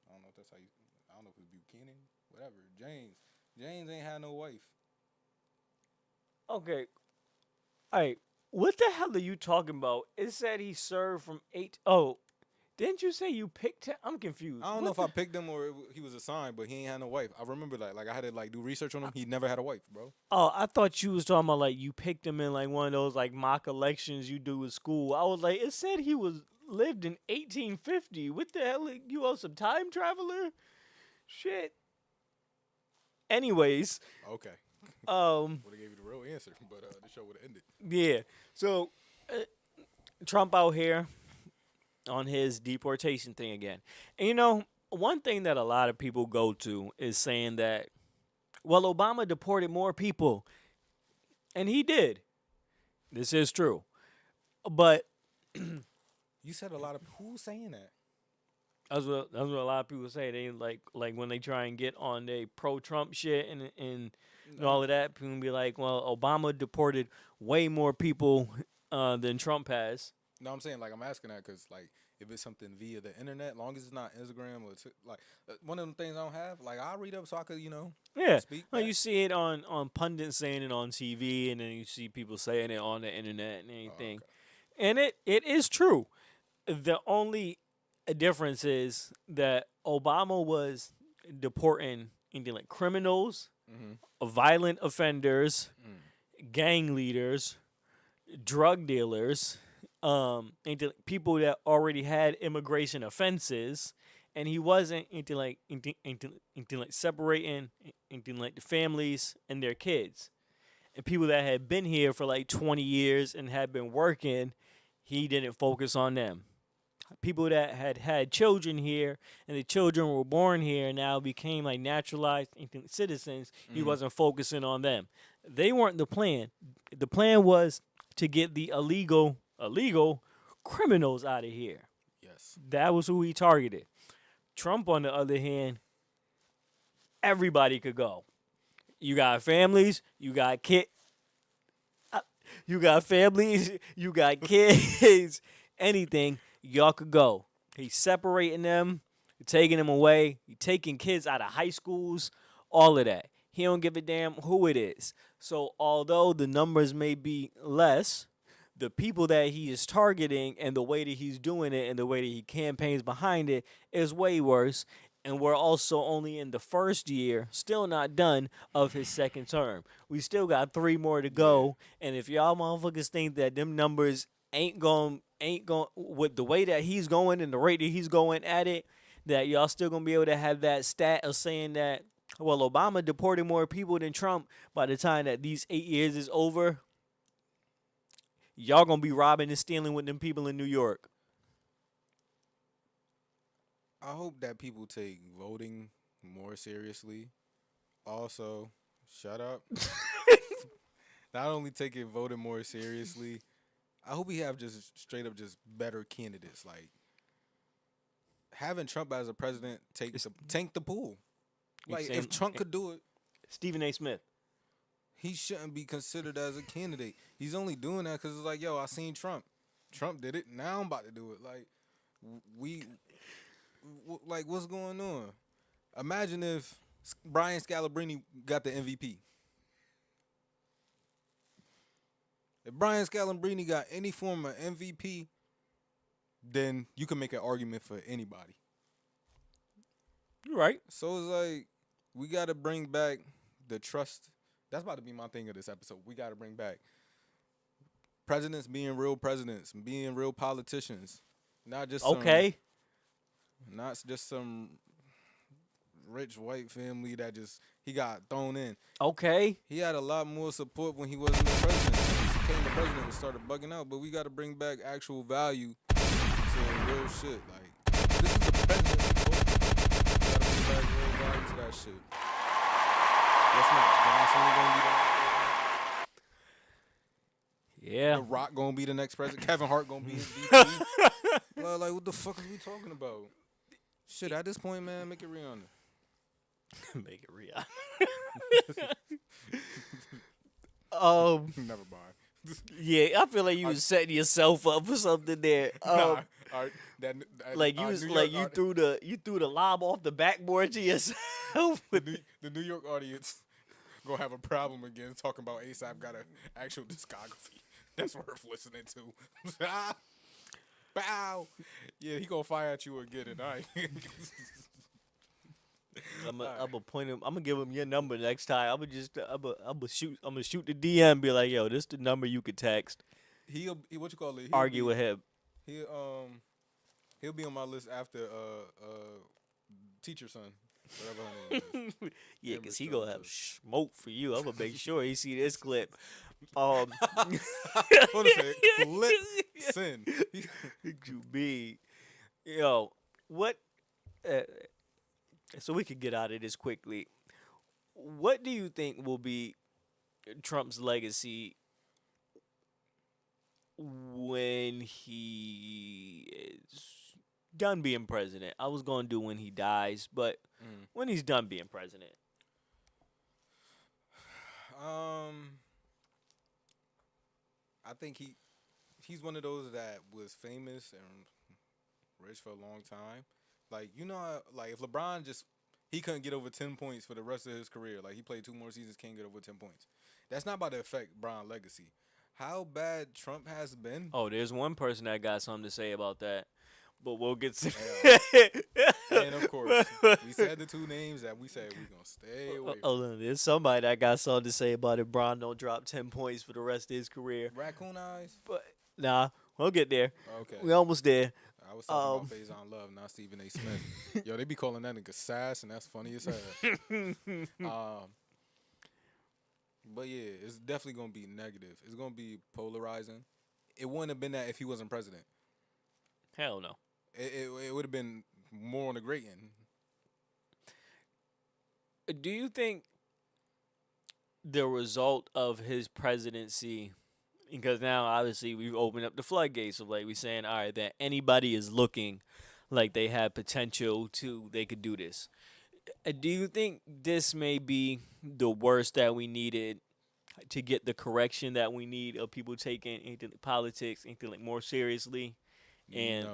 I don't know if that's how you. I don't know if it's Buchanan. Whatever. James. James ain't had no wife. Okay. All right. What the hell are you talking about? It said he served from 8. Oh, didn't you say you picked him? I'm confused. I don't know if I picked him or he was assigned, but he ain't had no wife. I remember that. Like I had to like do research on him. He never had a wife, bro. Oh, I thought you was talking about like you picked him in like one of those like mock elections you do with school. I was like, it said he was lived in 1850. What the hell? You are some time traveler? Shit. Anyways, Okay. um, Would have gave you the real answer, but the show would have ended. yeah. So Trump out here on his deportation thing again. And you know, one thing that a lot of people go to is saying that, well, Obama deported more people. And he did. This is true. But You said a lot of who's saying that? that's what a lot of people say. They like when they try and get on they pro Trump shit and all of that, people be like, well, Obama deported way more people than Trump has. No, I'm saying like I'm asking that because like if it's something via the internet, long as it's not Instagram or like one of them things I don't have, like I'll read up so I could Yeah. speak. Well, back. you see it on pundits saying it on TV, and then you see people saying it on the internet and anything. okay. And it is true. The only difference is that Obama was deporting Indian like criminals, violent offenders, gang leaders, drug dealers, into people that already had immigration offenses, and he wasn't into like separating into like the families and their kids, and people that had been here for like 20 years and had been working. He didn't focus on them. People that had had children here and the children were born here and now became like naturalized citizens. He wasn't focusing on them. They weren't the plan. The plan was to get the illegal criminals out of here. Yes. That was who he targeted. Trump, on the other hand, everybody could go. You got families, you got you got families, you got kids, anything, y'all could go. He's separating them, taking them away, he taking kids out of high schools, all of that. He don't give a damn who it is. So although the numbers may be less, the people that he is targeting and the way that he's doing it and the way that he campaigns behind it is way worse. And we're also only in the first year, still not done, of his second term. We still got 3 more to go. And if y'all motherfuckers think that them numbers ain't going with the way that he's going and the rate that he's going at it, that y'all still gonna be able to have that stat of saying that, well, Obama deported more people than Trump by the time that these 8 years is over, y'all gonna be robbing and stealing with them people in New York. I hope that people take voting more seriously. Also, shut up. Not only taking voting more seriously, I hope we have just straight up just better candidates. Like having Trump as a president tank the pool. Like if Trump could do it, Stephen A. Smith. he shouldn't be considered as a candidate. He's only doing that because it's like, yo, I seen Trump. Trump did it. Now I'm about to do it. Like like what's going on? Imagine if Brian Scalabrine got the MVP. If Brian Scalabrine got any form of MVP, then you can make an argument for anybody. You're right. So it's like we got to bring back the trust. That's about to be my thing of this episode. We got to bring back presidents being real presidents, being real politicians, not just not just some rich white family that just he got thrown in. Okay. He had a lot more support when he wasn't the president. He became the president and started bugging out. But we got to bring back actual value to real shit. Like this is the president. We got to bring back real value to that shit. What's next? Johnson gonna be the Yeah. The Rock gonna be the next president. Kevin Hart gonna be his VP. Well, like what the fuck is we talking about? Shit, at this point, man, make it Rihanna. Make it real. Never mind. Yeah, I feel like you was setting yourself up for something there. All right, Like you was like you threw the lob off the backboard to yourself. the New York audience gonna have a problem again talking about ASAP got an actual discography that's worth listening to. Bow. Yeah, he gonna fire at you again tonight. I'm gonna give him your number next time. I'm gonna shoot the DM and be like, yo, this the number you could text. He'll what you call it? Argue with him. He'll be on my list after Teacher Son, whatever her name is. Yeah, because he gonna have smoke for you. I'm gonna make sure he see this clip. What is it? Clip sin. You be, yo, what? So we could get out of this quickly. What do you think will be Trump's legacy when he is done being president? I was gonna do when he dies, but when he's done being president. I think he's one of those that was famous and rich for a long time. Like, you know, like if LeBron he couldn't get over 10 points for the rest of his career. Like he played 2 more seasons, can't get over 10 points. That's not about to affect Bron's legacy. How bad Trump has been. Oh, there's one person that got something to say about that. But we'll get to And of course, we said the two names that we said we're gonna stay away from. Hold on, there's somebody that got something to say about it. Bron don't drop 10 points for the rest of his career. Raccoon eyes. But nah, we'll get there. Okay. We almost there. I was talking about Faison Love, not Stephen A. Smith. Yo, they be calling that nigga Sass, and that's funny as hell. But yeah, it's definitely gonna be negative. It's gonna be polarizing. It wouldn't have been that if he wasn't president. Hell no. It would have been more on the great end. Do you think the result of his presidency, because now obviously we've opened up the floodgates of like we saying, all right, that anybody is looking like they have potential to, they could do this. Do you think this may be the worst that we needed to get the correction that we need of people taking anything like politics, anything like more seriously? And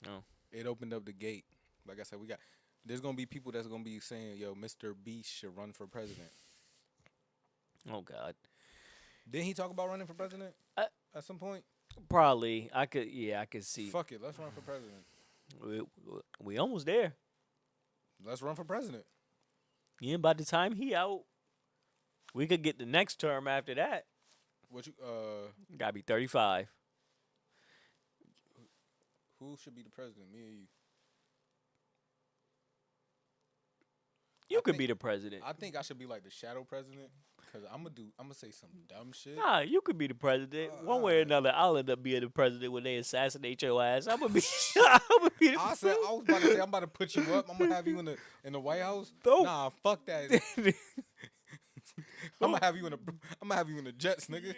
no, it opened up the gate. Like I said, there's gonna be people that's gonna be saying, "Yo, Mr. Beast should run for president." oh God, Didn't he talk about running for president at some point? probably I could see. Fuck it, let's run for president. We almost there. Let's run for president. Yeah, by the time he out, we could get the next term after that. What you Gotta be 35. Who should be the president? Me or you? You I could think- be the president. I think I should be like the shadow president because I'm gonna say some dumb shit. Nah, you could be the president. One way or another, I'll end up being the president when they assassinate your ass. I'm gonna be. I'm gonna be the I said I was about to say I'm about to put you up. I'm gonna have you in the White House. Nope. Nah, fuck that. I'm gonna have you in the Jets, nigga.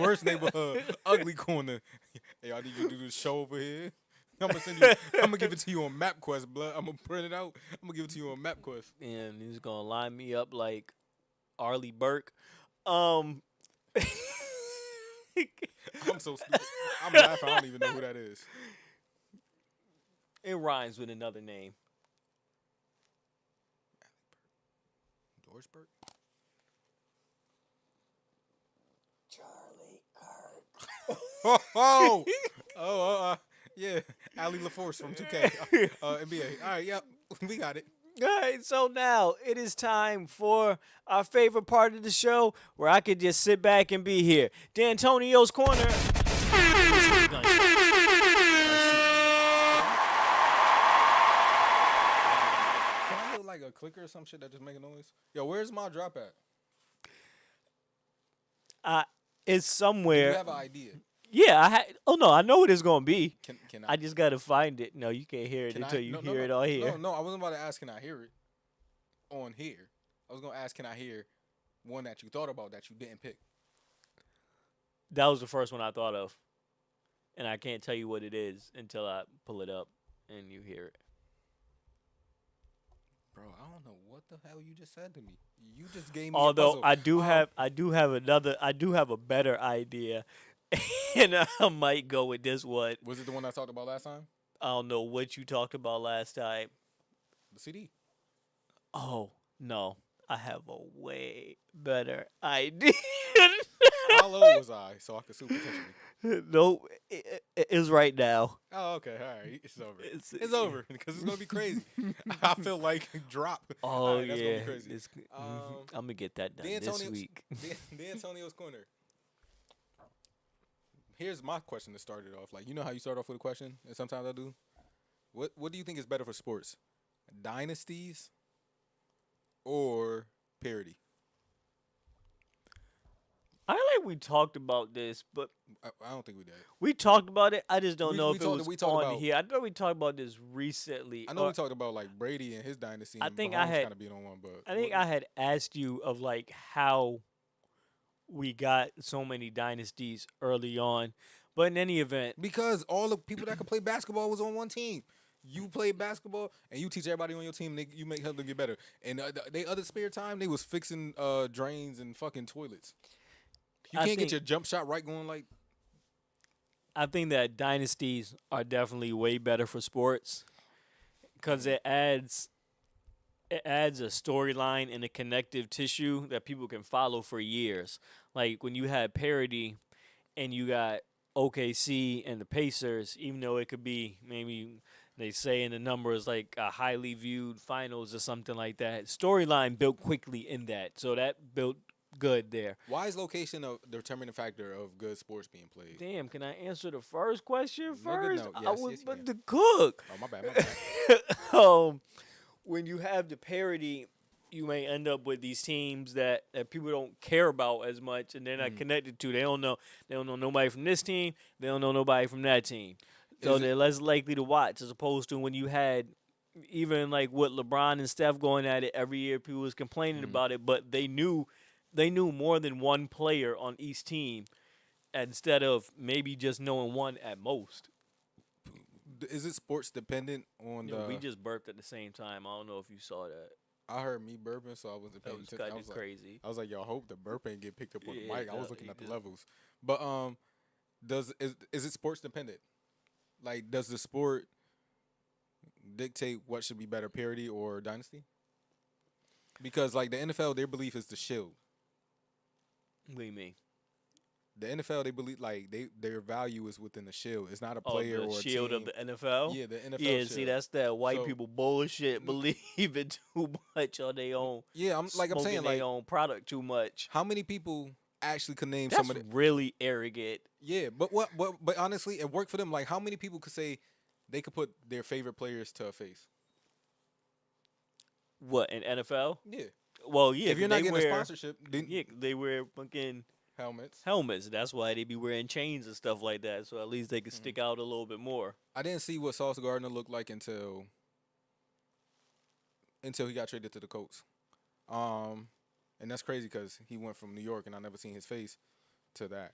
Worst neighborhood, ugly corner. Hey, I need you to do this show over here. I'm gonna give it to you on MapQuest, blood. I'm gonna print it out. I'm gonna give it to you on MapQuest. And he's gonna line me up like Arlie Burke. I'm so stupid. I'm laughing. I don't even know who that is. It rhymes with another name. Dorsberg? Charlie Kirk. Yeah. Ali LaForce from 2K. NBA. All right, yep. We got it. All right, so now it is time for our favorite part of the show where I could just sit back and be here. D'Antonio's Corner. Can I get like a clicker or some shit that just make a noise? Yo, where's my drop at? It's Do somewhere. you have an idea? Yeah, oh no, I know what it's gonna be. Can I just gotta find it. No, you can't hear it can until I, you no, hear no, it all here. No, I wasn't about to ask, can I hear it on here? I was gonna ask, can I hear one that you thought about that you didn't pick? That was the first one I thought of, and I can't tell you what it is until I pull it up and you hear it. Bro, I don't know what the hell you just said to me. You just gave me. Although a puzzle. I do have a better idea, and I might go with this one. Was it the one I talked about last time? I don't know what you talked about last time. The CD. Oh no, I have a way better idea. How low was I so I could sue potentially? Nope, it's right now. Oh, okay, all right, it's over. It's- It's over because it's gonna be crazy. I feel like drop. Oh All right, that's yeah, gonna be crazy. I'm gonna get that done this D'Antonio's- week. D'Antonio's Corner. Here's my question to start it off. Like, you know how you start off with a question, and sometimes I do. What do you think is better for sports, dynasties or parody? I like we talked about this, but I don't think we did. we talked about it. I just don't We- know we if it talked- was we talked on about- here. I know we talked about this recently. I know we talked about like Brady and his dynasty. I And think Mahomes I had- kind of being on one, but I think I had asked you of like how we got so many dynasties early on, but in any event, because all the people that could play basketball was on one team. You play basketball and you teach everybody on your team. You make them get better. And they other spare time they was fixing drains and fucking toilets. You I can't think- get your jump shot right going like. I think that dynasties are definitely way better for sports because it adds a storyline and a connective tissue that people can follow for years. Like when you had parody and you got OKC and the Pacers, even though it could be maybe they say in the numbers like a highly viewed finals or something like that. Storyline built quickly in that, so that built good there. Why is location a determining factor of good sports being played? Damn, can I answer the first question No, good first? no. I Yes, was yes, you but can. the cook. Oh, my bad, my bad. When you have the parity, you may end up with these teams that people don't care about as much, and they're not connected to. They don't know. They don't know nobody from this team. They don't know nobody from that team. So Is it they're less likely to watch, as opposed to when you had even like with LeBron and Steph going at it every year. People was complaining about it, but they knew more than one player on each team instead of maybe just knowing one at most. is it sports dependent on We the? just burped at the same time. I don't know if you saw that. I heard me burping, so I wasn't That paying was attention. kind I of was like, crazy. y'all hope the burp ain't get picked up on the Yeah, mic. I was no, looking you at the just- levels, but is it sports dependent? Like, does the sport dictate what should be better, parity or dynasty? Because like the NFL, their belief is the shield. What do you mean? The NFL, they believe like their value is within the shield. It's not a Oh, player the or a shield team. of the NFL. Yeah, the NFL Yeah, shield. see, that's that white So- people bullshit. Believing too much on their own. Yeah, I'm Smoking saying their like own product too much. how many people actually could name That's some of the really arrogant. Yeah, but but honestly, it worked for them. Like how many people could say they could put their favorite players to a face? What in NFL? Yeah. Well, yeah. If you're 'cause not they getting wear, a sponsorship, then yeah, they wear fucking helmets. helmets. That's why they be wearing chains and stuff like that. So at least they can stick out a little bit more. I didn't see what Sauce Gardner looked like until he got traded to the Colts. And that's crazy because he went from New York and I never seen his face to that.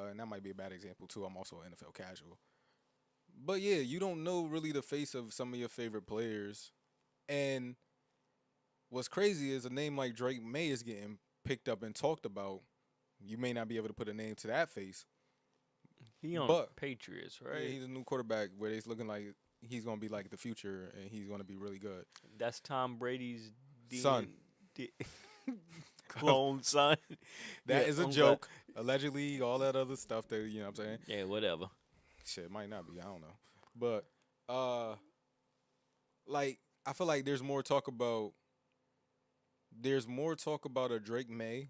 And that might be a bad example too. I'm also an NFL casual. But yeah, you don't know really the face of some of your favorite players. And what's crazy is a name like Drake May is getting picked up and talked about. You may not be able to put a name to that face. He on But- Patriots, Yeah, right? he's a new quarterback where it's looking like he's gonna be like the future and he's gonna be really good. That's Tom Brady's Son. clone son. That Yeah, is a I'm joke. Allegedly, all that other stuff that you know what I'm saying. Yeah, whatever. Shit, it might not be. I don't know. But like I feel like there's more talk about a Drake May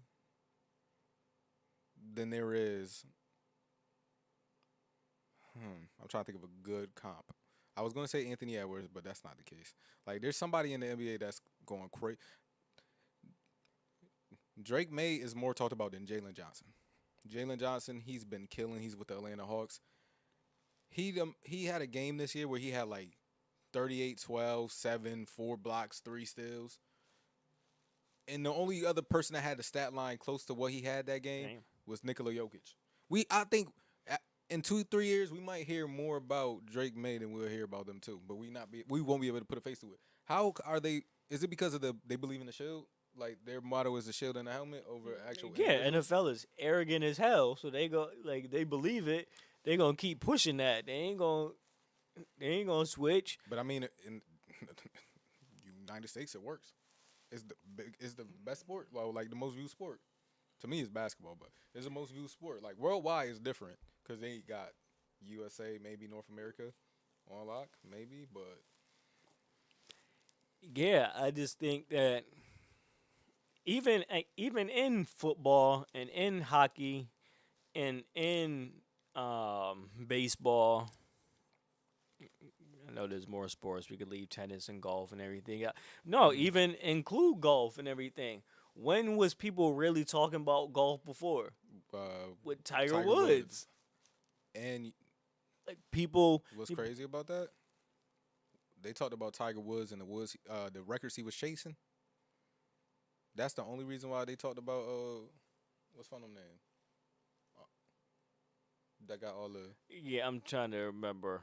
than there is I'm trying to think of a good comp. I was gonna say Anthony Edwards, but that's not the case. Like there's somebody in the NBA that's going crazy. Drake May is more talked about than Jalen Johnson. Jalen Johnson, he's been killing. He's with the Atlanta Hawks. He had a game this year where he had like 38, 12, 7, 4 blocks, 3 steals. And the only other person that had the stat line close to what he had that game Damn. was Nikola Jokic. I think in 2-3 years we might hear more about Drake May than we'll hear about them too. But we won't be able to put a face to it. How are they? Is it because of they believe in the shield? Like their motto is the shield and the helmet over actual. Yeah, individuals? NFL is arrogant as hell, so they go like they believe it. They gonna keep pushing that. They ain't gonna switch. But I mean, in United States, it works. It's the best sport. Well, like the most viewed sport. To me, it's basketball, but it's the most viewed sport. Like worldwide, is different because they got USA, maybe North America on lock, maybe. But Yeah, I just think that even in football and in hockey and in baseball, I know there's more sports. We could leave tennis and golf and everything. No, even include golf and everything. When was people really talking about golf before? With Tiger Woods. And Like people. what's crazy about that? They talked about Tiger Woods and the records he was chasing. That's the only reason why they talked about what's Funnel name? That got all the Yeah, I'm trying to remember.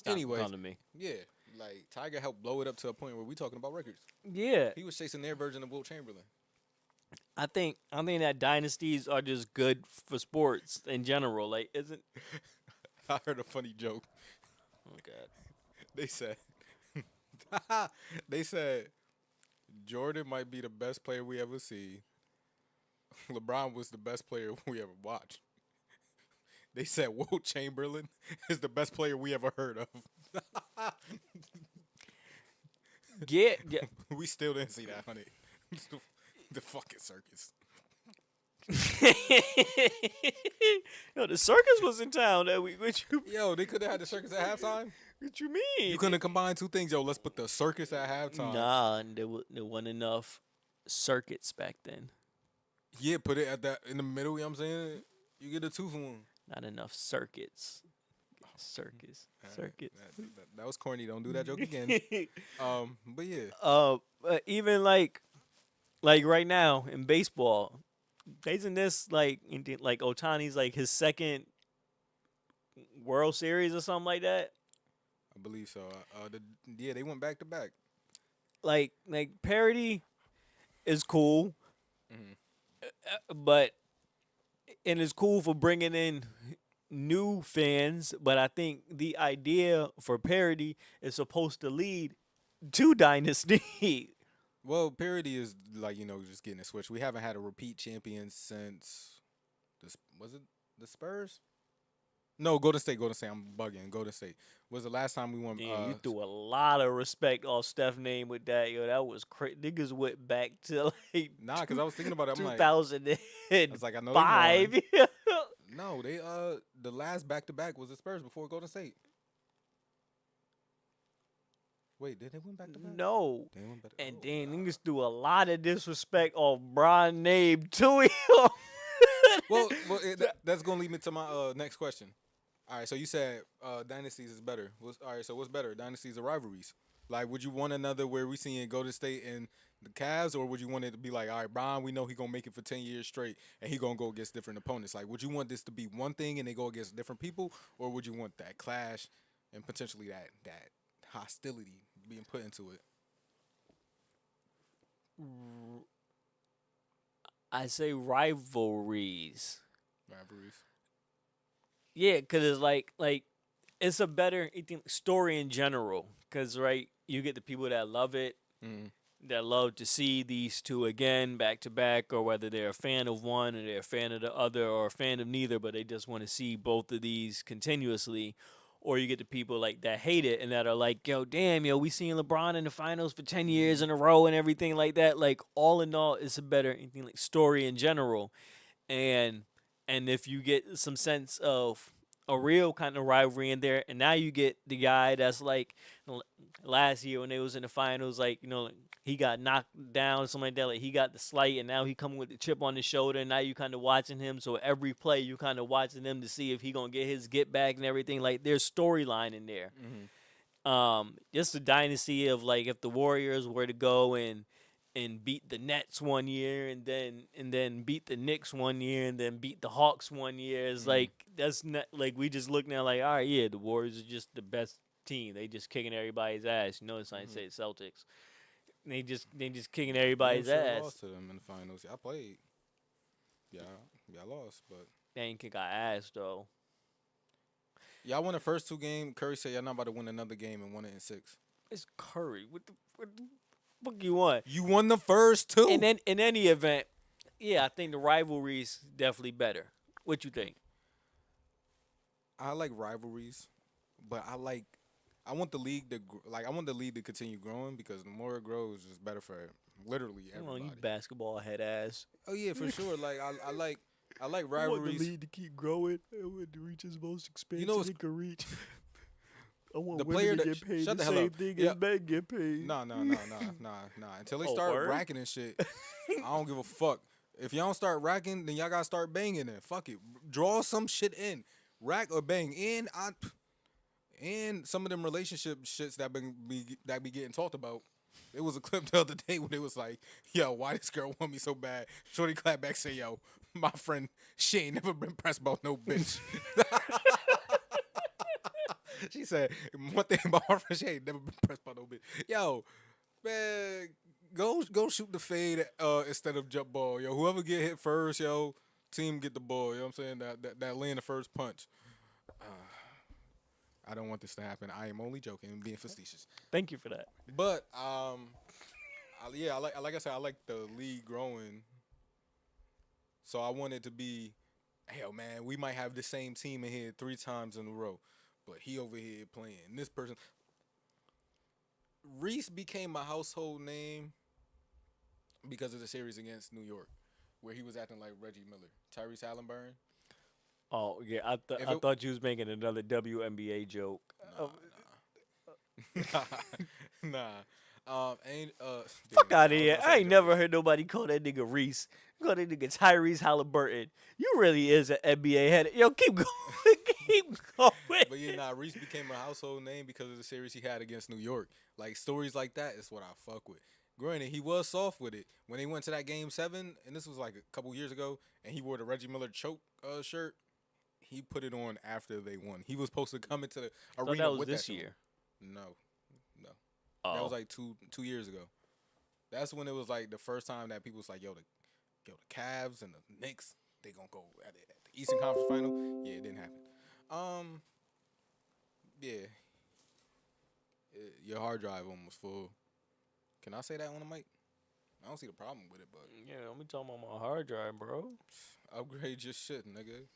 Anyways. Stop to me. yeah. Like Tiger helped blow it up to a point where we talking about records. Yeah, He was chasing their version of Wilt Chamberlain. I think that dynasties are just good for sports in general. Like, isn't? I heard a funny joke. Oh God. They said Jordan might be the best player we ever see. LeBron was the best player we ever watched. They said Wilt Chamberlain is the best player we ever heard of. Get We still didn't see that, honey. The fucking circus. Yo, the circus was in town that week. What you, Yo, they could have had the circus at halftime. what you mean? You couldn't have combined two things. Yo, let's put the circus at halftime. Nah, and there wasn't enough circuits back then. Yeah, put it at that in the middle. You know what I'm saying? You get a 2 for 1. Not enough circuits. Circus. Circuits. That was corny. Don't do that joke again. But yeah. But even like right now in baseball, isn't this like Otani's like his second World Series or something like that? I believe so. Yeah, they went back to back. Like parody is cool, but and it's cool for bringing in new fans. But I think the idea for parody is supposed to lead to dynasty. Well, parody is like just getting a switch. We haven't had a repeat champion since was it the Spurs? No, Golden State. Golden State. I'm bugging. Golden State was the last time we won. Damn, you threw a lot of respect off Steph's name with that. Yo, that was crazy. Niggas went back to like Nah, because I was thinking about it. I'm like, 2005. I was like, I know they won. No, they the last back to back was the Spurs before Golden State. Wait, did they win back to back? No. They went back. And Oh, then wow. niggas threw a lot of disrespect off Brian name to him. Well, that's gonna lead me to my next question. All right, so you said dynasties is better. All right, so what's better, dynasties or rivalries? Like, would you want another where we seeing Golden State and the Cavs, or would you want it to be like, all right, Brian, we know he gonna make it for 10 years straight, and he gonna go against different opponents? Like, would you want this to be one thing and they go against different people, or would you want that clash and potentially that hostility being put into it? I say rivalries. Rivalries. Yeah, because it's like it's a better story in general. Because, right, you get the people that love it, that love to see these two again back to back, or whether they're a fan of one or they're a fan of the other or a fan of neither, but they just want to see both of these continuously. Or you get the people like that hate it and that are like, yo, damn, yo, we seen LeBron in the finals for 10 years in a row and everything like that. Like, all in all, it's a better story in general. And if you get some sense of a real kind of rivalry in there, and now you get the guy that's like last year when they was in the finals, like, he got knocked down or something like that. Like, he got the slight, and now he coming with the chip on his shoulder, and now you kind of watching him. So every play, you kind of watching him to see if he going to get his get back and everything. Like, there's storyline in there. Just the dynasty of, like, if the Warriors were to go and beat the Nets one year, and then beat the Knicks one year, and then beat the Hawks one year. It's like, that's not like, we just look now like, all right, yeah, the Warriors are just the best team. They just kicking everybody's ass. It's like say Celtics. They just kicking everybody's ass. Lost to them in the finals. I played. Yeah, lost, but They ain't kick our ass though. y'all won the first 2 games. Curry said y'all not about to win another game and won it in 6. It's Curry. What the fuck you want? You won the first 2. And then in any event, yeah, I think the rivalry's definitely better. What you think? I like rivalries, but I want the league to I want the league to continue growing, because the more it grows, it's better for literally everybody. You basketball head ass. Oh yeah, for sure. Like I like I want the rivalries. league to keep growing. I want to reach its most expansion what's- it can reach. I want The women player to that- get paid shut the the hell same up. thing Yeah. as men get paid. Nah. Until they Oh, start word? racking and shit, I don't give a fuck. If y'all don't start racking, then y'all gotta start banging it. Fuck it. Draw some shit in. Rack or bang. And some of them relationship shits that be getting talked about. It was a clip the other day when it was like, yo, why this girl want me so bad? Shorty clap back, say, yo, my friend, she ain't never been pressed about no bitch. She said, one thing about my friend, she ain't never been pressed by no bitch. Yo, man, go shoot the fade instead of jump ball. Yo, whoever get hit first, yo, team get the ball. You know what I'm saying? That land the first punch. I don't want this to happen. I am only joking and being facetious. Thank you for that. But like I said, I like the league growing. So I want it to be, hell man, we might have the same team in here 3 times in a row, but he over here playing this person. Reese became a household name because of the series against New York, where he was acting like Reggie Miller, Tyrese Halliburton. Oh yeah, If I it, thought you was making another WNBA joke. nah, nah, ain't Fuck damn, out of I was here! about to I say ain't Dirk. never heard nobody call that nigga Reese. Call that nigga Tyrese Halliburton. You really is an NBA head. Yo, keep going. Keep going. But yeah, nah, Reese became a household name because of the series he had against New York. Like stories like that is what I fuck with. Granted, he was soft with it when they went to that game 7, and this was like a couple years ago, and he wore the Reggie Miller choke shirt. He put it on after they won. He was supposed to come into the I thought arena that was with that this shit on. year. No, no, that was Oh, like two years ago. That's when it was like the first time that people was like, the Cavs and the Knicks, they gonna go at the Eastern Conference Final. Yeah, it didn't happen. Um, yeah, your hard drive almost full. Can I say that on the mic? I don't see the problem with it, but yeah. Let me talk about my hard drive, bro. upgrade your shit, nigga.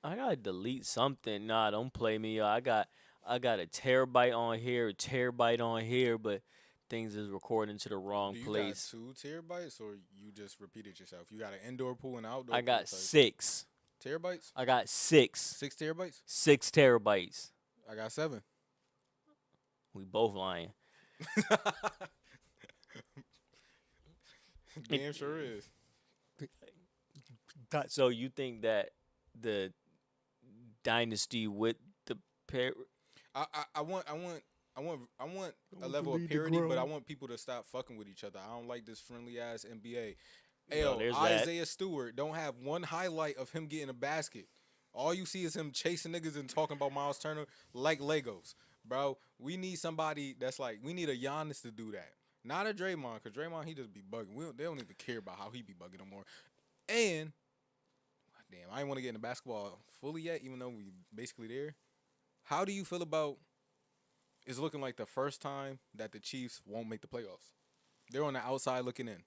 I gotta delete something. Nah, don't play me. I got a terabyte on here, a terabyte on here, but things is recording to the wrong Do you got place. 2 terabytes or you just repeated yourself? You got an indoor pool and outdoor I pool got type. 6. Terabytes? I got 6. 6 terabytes? 6 terabytes. I got 7. We both lying. Damn sure is. So you think that the dynasty with the pair? I want a want level the of league to parity, but I grow. want people to stop fucking with each other. I don't like this friendly ass NBA. Well, there's that. Isaiah Stewart don't have one highlight of him getting a basket. All you see is him chasing niggas and talking about Miles Turner like Legos. Bro, we need somebody that's like, we need a Giannis to do that. Not a Draymond, because Draymond, he just be bugging. They don't even care about how he be bugging no more. And, damn, I ain't want to get into basketball fully yet, even though we basically there. How do you feel about it's looking like the first time that the Chiefs won't make the playoffs? They're on the outside looking in.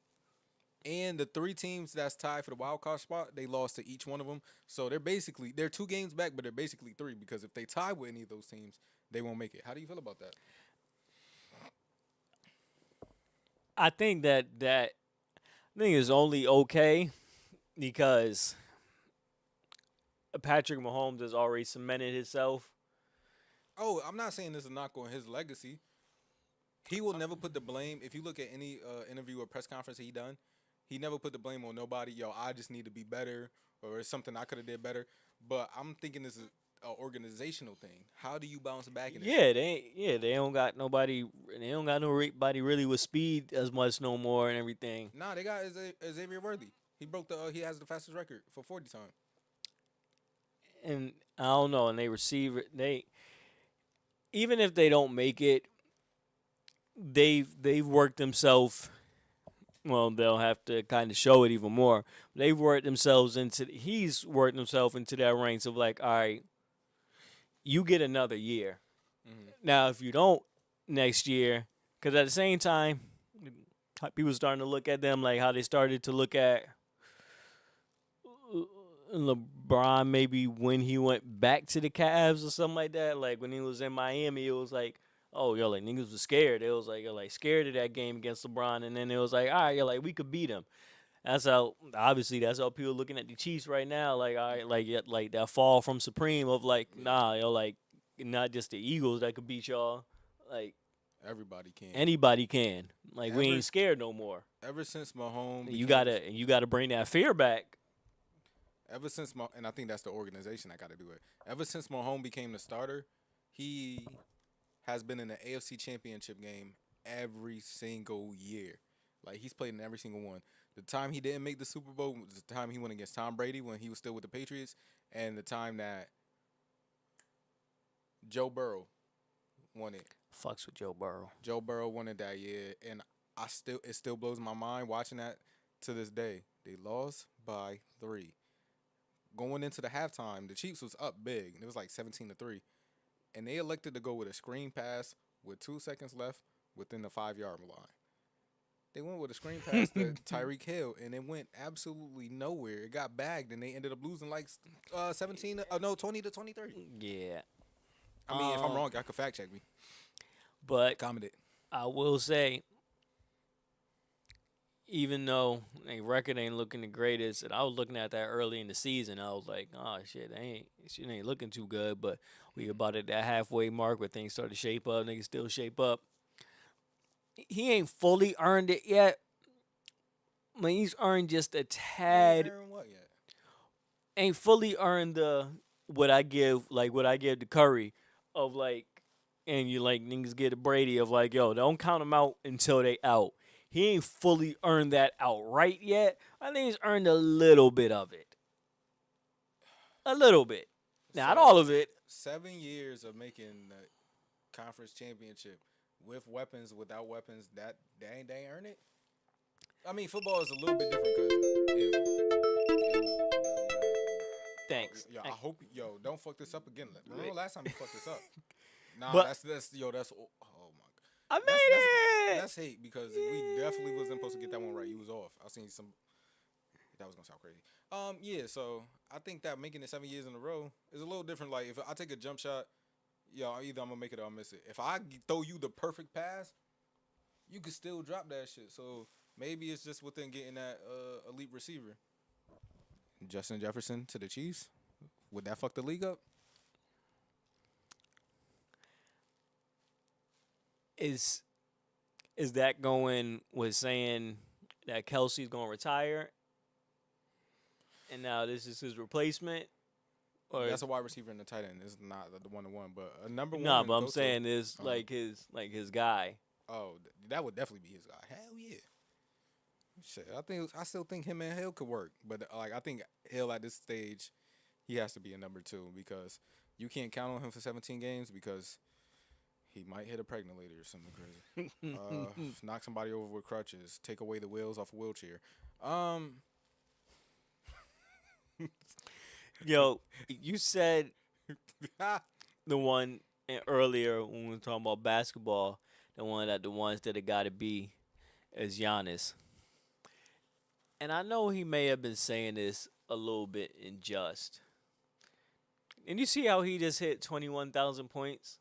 And the 3 teams that's tied for the wild card spot, they lost to each one of them. So they're 2 games back, but they're basically 3 because if they tie with any of those teams, they won't make it. How do you feel about that? I think that thing is only okay because Patrick Mahomes has already cemented himself. Oh, I'm not saying this is a knock on his legacy. He will never put the blame. If you look at any interview or press conference he done, he never put the blame on nobody. Yo, I just need to be better, or it's something I could have did better. But I'm thinking this is an organizational thing. How do you bounce back in this? They don't got nobody. They don't got nobody really with speed as much no more and everything. Nah, they got Xavier Worthy. He broke the. He has the fastest record for 40 time. And I don't know. And they receive it. They even if they don't make it, they've worked themselves. Well, they'll have to kind of show it even more. They've worked themselves into. He's worked himself into that ranks of like, all right, you get another year. Mm-hmm. Now, if you don't next year, because at the same time, people starting to look at them like how they started to look at LeBron maybe when he went back to the Cavs or something like that. Like when he was in Miami, it was like, oh, yo, like niggas was scared. It was like, yo, like scared of that game against LeBron, and then it was like, all right, yo, like we could beat him. That's how obviously that's how people looking at the Chiefs right now. Like, all right, like that fall from Supreme of like, nah, yo, like not just the Eagles that could beat y'all. Like Everybody can. anybody can. Like we ain't scared no more. Ever since Mahomes, You gotta bring that fear back. and I think that's the organization that got to do it. Ever since Mahomes became the starter, he has been in the AFC Championship game every single year. Like he's played in every single one. The time he didn't make the Super Bowl was the time he went against Tom Brady when he was still with the Patriots, and the time that Joe Burrow won it. Fucks with Joe Burrow. Joe Burrow won it that year, and it still blows my mind watching that to this day. They lost by 3. Going into the halftime, the Chiefs was up big, and it was like 17-3, and they elected to go with a screen pass with 2 seconds left within the 5-yard line. They went with a screen pass to Tyreek Hill, and it went absolutely nowhere. It got bagged, and they ended up losing like 17. No, 20-23. Yeah. I mean, if I'm wrong, I could fact check me. But Comment it. I will say, even though their record ain't looking the greatest, and I was looking at that early in the season, I was like, oh shit, shit ain't looking too good. But we about at that halfway mark where things start to shape up, niggas still shape up. He ain't fully earned it yet. I mean, he's earned just a tad. Aaron, what yet? Ain't fully earned the what I give to Curry of like, and you like niggas get to Brady of like, yo, don't count them out until they out. He ain't fully earned that outright yet. I think he's earned a little bit of it. A little bit. Not So, all of it. 7 years of making the conference championship with weapons, without weapons, that they ain't earn it. I mean, football is a little bit different because Thanks. I hope don't fuck this up again. Remember last time you fucked this up? Nah, But- that's oh my god. I made it. That's hate because we definitely wasn't supposed to get that one right. You was off. I seen some. That was gonna sound crazy. Yeah. So I think that making it 7 years in a row is a little different. Like if I take a jump shot, either I'm gonna make it or I'll miss it. If I throw you the perfect pass, you could still drop that shit. So maybe it's just within getting that elite receiver. Justin Jefferson to the Chiefs. Would that fuck the league up? Is that going with saying that Kelsey's gonna retire, and now this is his replacement? Or That's a wide receiver in the tight end. It's not the 1-1, but a number one. no, but I'm go-to- saying is like his guy. Oh, that would definitely be his guy. Hell yeah. Shit, I still think him and Hill could work, but like I think Hill at this stage, he has to be a number 2 because you can't count on him for 17 games because he might hit a pregnant lady or something crazy. Knock somebody over with crutches, take away the wheels off a wheelchair. Yo, you said the one earlier when we were talking about basketball, the ones that it got to be is Giannis. And I know he may have been saying this a little bit unjust. And you see how he just hit 21,000 points?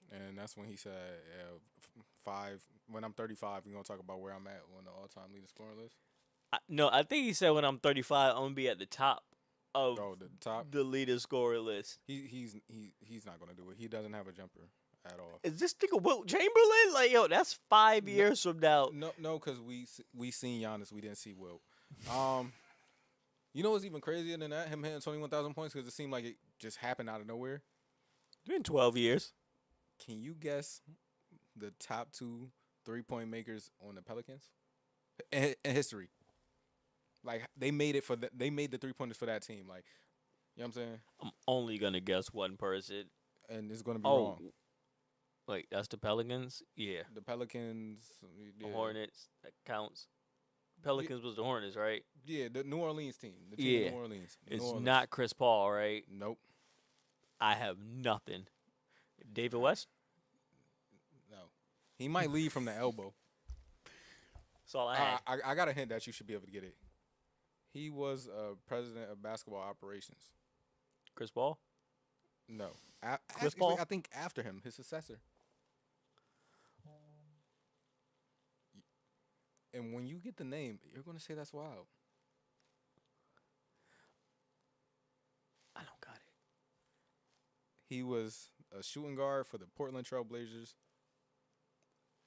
And that's when he said, when I'm 35, we're going to talk about where I'm at on the all-time leading scoring list. No, I think he said when I'm 35, I'm going to be at the top of The top. the leader scorer list. He's not going to do it. He doesn't have a jumper at all. Is this nigga Wilt Chamberlain? Like, yo, that's 5 years from now. No, because we seen Giannis, we didn't see Wilt. You know what's even crazier than that? Him hitting 21,000 points because it seemed like it just happened out of nowhere. It's been 12 years. Can you guess the top 2 3-point makers on the Pelicans in history? Like they made it they made the 3-pointers for that team. Like, you know what I'm saying? I'm only going to guess one person. And it's gonna be wrong. Wait, that's the Pelicans? Yeah. The Pelicans, The Hornets, that counts. Pelicans was the Hornets, right? Yeah, the New Orleans team. The team Yeah. of New Orleans. It's New Orleans. not Chris Paul, right? Nope. I have nothing. David West? No. He might leave from the elbow. That's all I had. I got a hint that you should be able to get it. He was president of basketball operations. Chris Paul? No. Chris Paul? I think after him, his successor. And when you get the name, you're going to say that's wild. I don't got it. He was a shooting guard for the Portland Trail Blazers.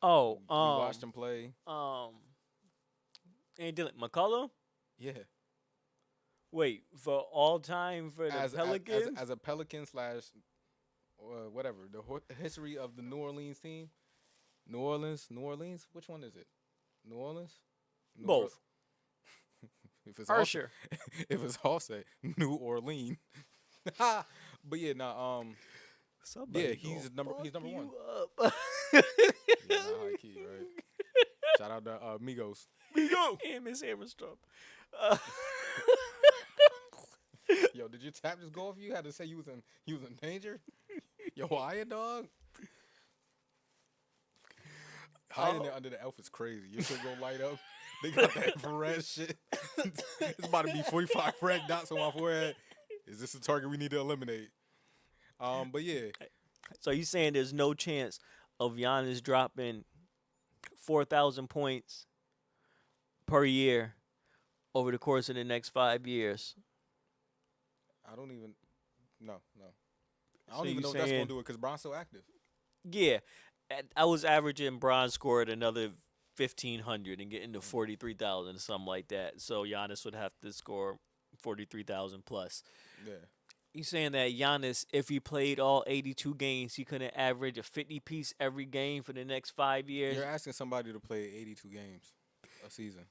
Oh, We watched him play. Ain't Dylan McCullough? Yeah. Wait, for all time for the Pelicans? As a Pelican / whatever, the history of the New Orleans team. New Orleans? Which one is it? New Orleans? Both. If it's Ursher. if it's offset, New Orleans. But yeah, yeah, he's number 1. Yeah, high key, right? Shout out to Migos. Migos. And Miss Hammerstrom. Yo, did your tap just go off? You had to say you was in danger. Yo, why, dog? Hiding it under the elf is crazy. Your shit gonna light up. They got that infrared shit. It's about to be 45 red dots on my forehead. Is this a target we need to eliminate? But yeah, So you saying there's no chance of Giannis dropping 4,000 points per year over the course of the next 5 years? I don't even. No. I So don't even you know if that's gonna saying- do it because Bron's so active. Yeah, I was averaging bronze score at another 1,500 and getting to 43,000 or something like that. So Giannis would have to score 43,000 plus. Yeah. You saying that Giannis, if he played all 82 games, he couldn't average a 50 piece every game for the next 5 years? You're asking somebody to play 82 games a season,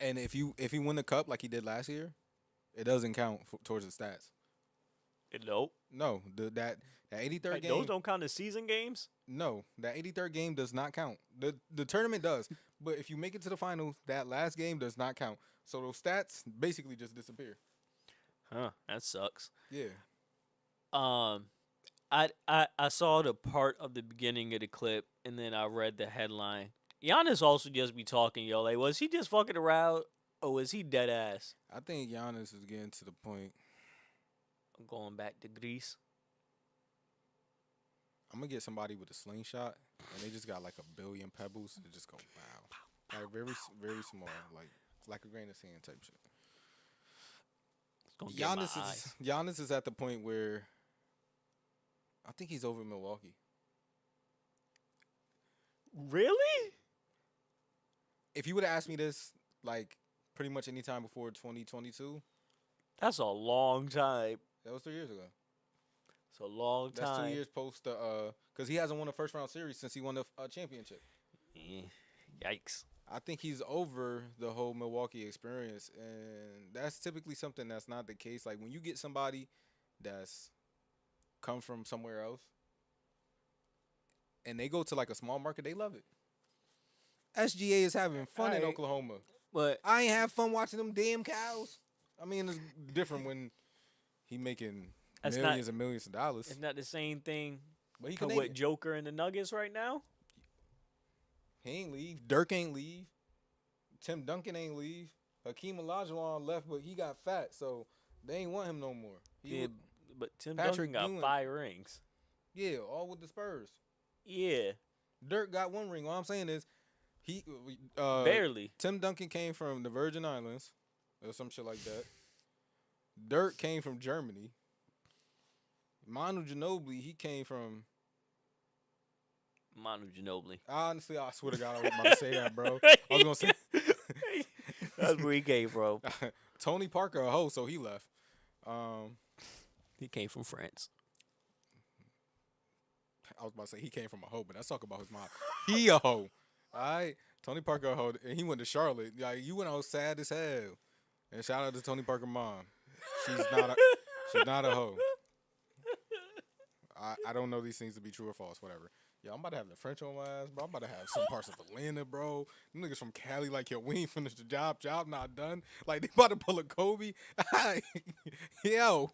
and if he win the cup like he did last year, it doesn't count towards the stats. Nope. No, that 83rd Like, game. those don't count as season games? No, that 83rd game does not count. The tournament does, but if you make it to the finals, that last game does not count. So those stats basically just disappear. Huh, that sucks. Yeah. I saw the part of the beginning of the clip and then I read the headline. Giannis also just be talking, yo. Like, was he just fucking around or was he dead ass? I think Giannis is getting to the point. I'm going back to Greece. I'm gonna get somebody with a slingshot, and they just got like a billion pebbles. They just go bow, like very small, like a grain of sand type shit. It's gonna get my Giannis eyes. is Giannis is at the point where I think he's over Milwaukee. Really? If you would have asked me this, like pretty much any time before 2022, That's a long time. that was 3 years ago. It's a long That's time. 2 years post because he hasn't won a first round series since he won the championship. Eh, yikes. I think he's over the whole Milwaukee experience, and that's typically something that's not the case. Like when you get somebody that's come from somewhere else, and they go to like a small market, they love it. SGA is having fun in Alright. Oklahoma. But I ain't have fun watching them damn cows. I mean, it's different when he making That's millions and millions of dollars. it's not the same thing But he to can what Joker and the Nuggets right now. He ain't leave. Durk ain't leave. Tim Duncan ain't leave. Hakeem Olajuwon left, but he got fat, so they ain't want him no more. He Yeah, was- but Tim Patrick Duncan got Ewing. 5 rings. yeah, all with the Spurs. Yeah, Dirk got 1 ring. All I'm saying is, he barely. Tim Duncan came from the Virgin Islands, or some shit like that. Dirk came from Germany. Manu Ginobili, he came from. Manu Ginobili. Honestly, I swear to God, I was about to say that, bro. I was gonna say That's where he came from. Tony Parker a hoe, so he left. He came from France. I was about to say he came from a hoe, but let's talk about his mom. He a hoe. All right. Tony Parker a hoe, and he went to Charlotte. Like, you went out sad as hell. And shout out to Tony Parker mom. She's not a hoe. I don't know these things to be true or false, whatever. Yo, I'm about to have the French on my ass, bro. I'm about to have some parts of Atlanta, bro. Them niggas from Cali, like, yo, we ain't finished the job not done. Like, they about to pull a Kobe. Yo.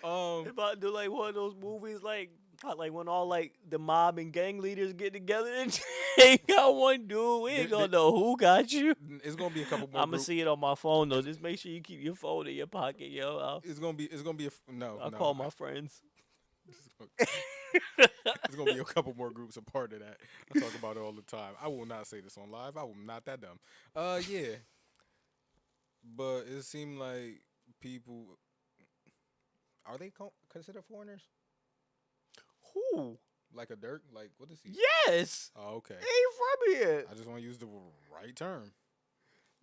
They about to do like one of those movies, like when all like the mob and gang leaders get together and they got one dude. We ain't gonna know who got you. It's gonna be a couple more. I'm gonna see it on my phone though. Just make sure you keep your phone in your pocket, yo. It's gonna be no. I'll no. call my friends. There's gonna be a couple more groups a part of that. I talk about it all the time. I will not say this on live. I am not that dumb. Yeah. But it seemed like people are they considered foreigners? Who? Like a Dirk? Like what is he? Yes. Oh, okay. They ain't from here. I just want to use the right term.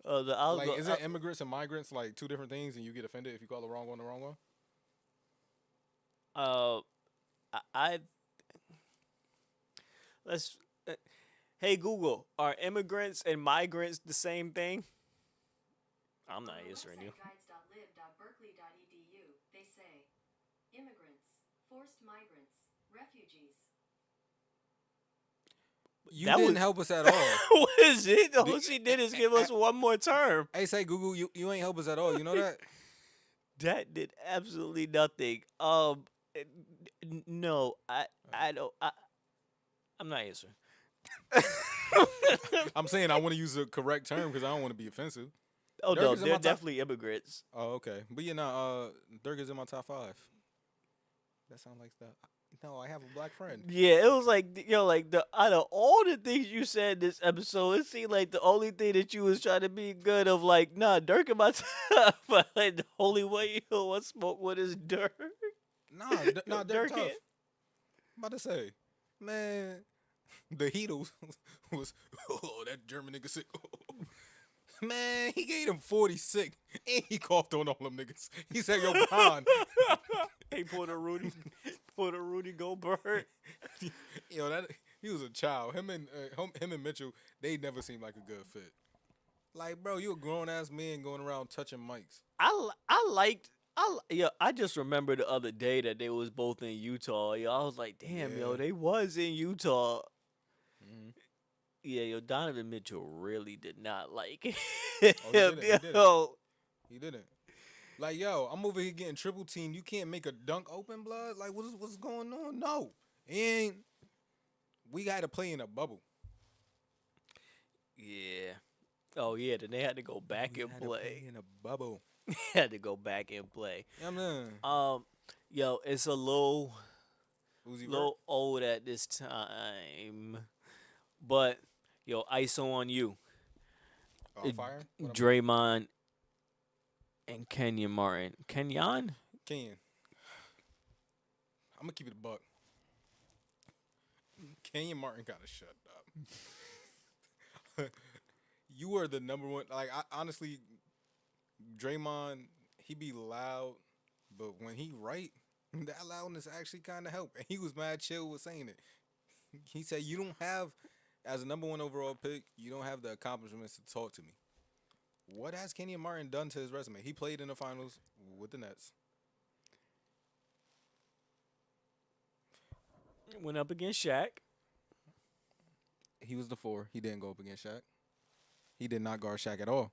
Like, isn't immigrants and migrants like 2 different things, and you get offended if you call the wrong one the wrong one? Let's. Hey Google, are immigrants and migrants the same thing? I'm not answering you. Guides.lib.berkeley.edu. They say immigrants, forced migrants, refugees. You That didn't was- help us at all. What is it? All she did is give us one more term. Hey, say Google, you ain't help us at all. You know that? That did absolutely nothing. No, I don't. I'm not answering. I'm saying I want to use the correct term because I don't want to be offensive. Oh Durk no, is in they're my top. definitely immigrants. Oh, okay. But yeah, no, Durk is in my top 5. That sounds like stuff. No, I have a black friend. Yeah, it was like like the out of all the things you said this episode, it seemed like the only thing that you was trying to be good of like, nah, Dirk in my top, but like the only way you want to smoke with is Dirk. Nah, Durk Dirk tough. hit. I'm about to say, man, the Heatles was that German nigga sick. Man, he gave him 46 and he coughed on all them niggas. He said, "Yo, Bond." He pulled a Rudy Goldberg. Yo, that he was a child. Him and Mitchell, they never seemed like a good fit. Like, bro, you a grown ass man going around touching mics. I just remember the other day that they was both in Utah. Yo, I was like, damn, yo, Yeah. they was in Utah. Mhm. Yeah, yo, Donovan Mitchell really did not like him. didn't. He didn't. Yo. He didn't. Like, yo, I'm over here getting triple teamed. You can't make a dunk open, blood. Like, what's going on? No, and we got to play in a bubble. Yeah. Oh yeah, then they had to go back We and gotta play. in a bubble. Had to go back and play. Yeah, man. Yo, it's a little Uzi Vert. little old at this time, but yo, ISO on you, On fire. What Draymond and Kenyon Martin. Kenyon? Kenyon. I'm gonna keep it a buck. Kenyon Martin gotta shut up. You are the number one. Like, honestly, Draymond, he be loud, but when he right, that loudness actually kind of help. And he was mad chill with saying it. He said, "You don't have, as a number one overall pick, you don't have the accomplishments to talk to me." What has Kenyon Martin done to his resume? He played in the finals with the Nets. Went up against Shaq. He was the 4. He didn't go up against Shaq. He did not guard Shaq at all.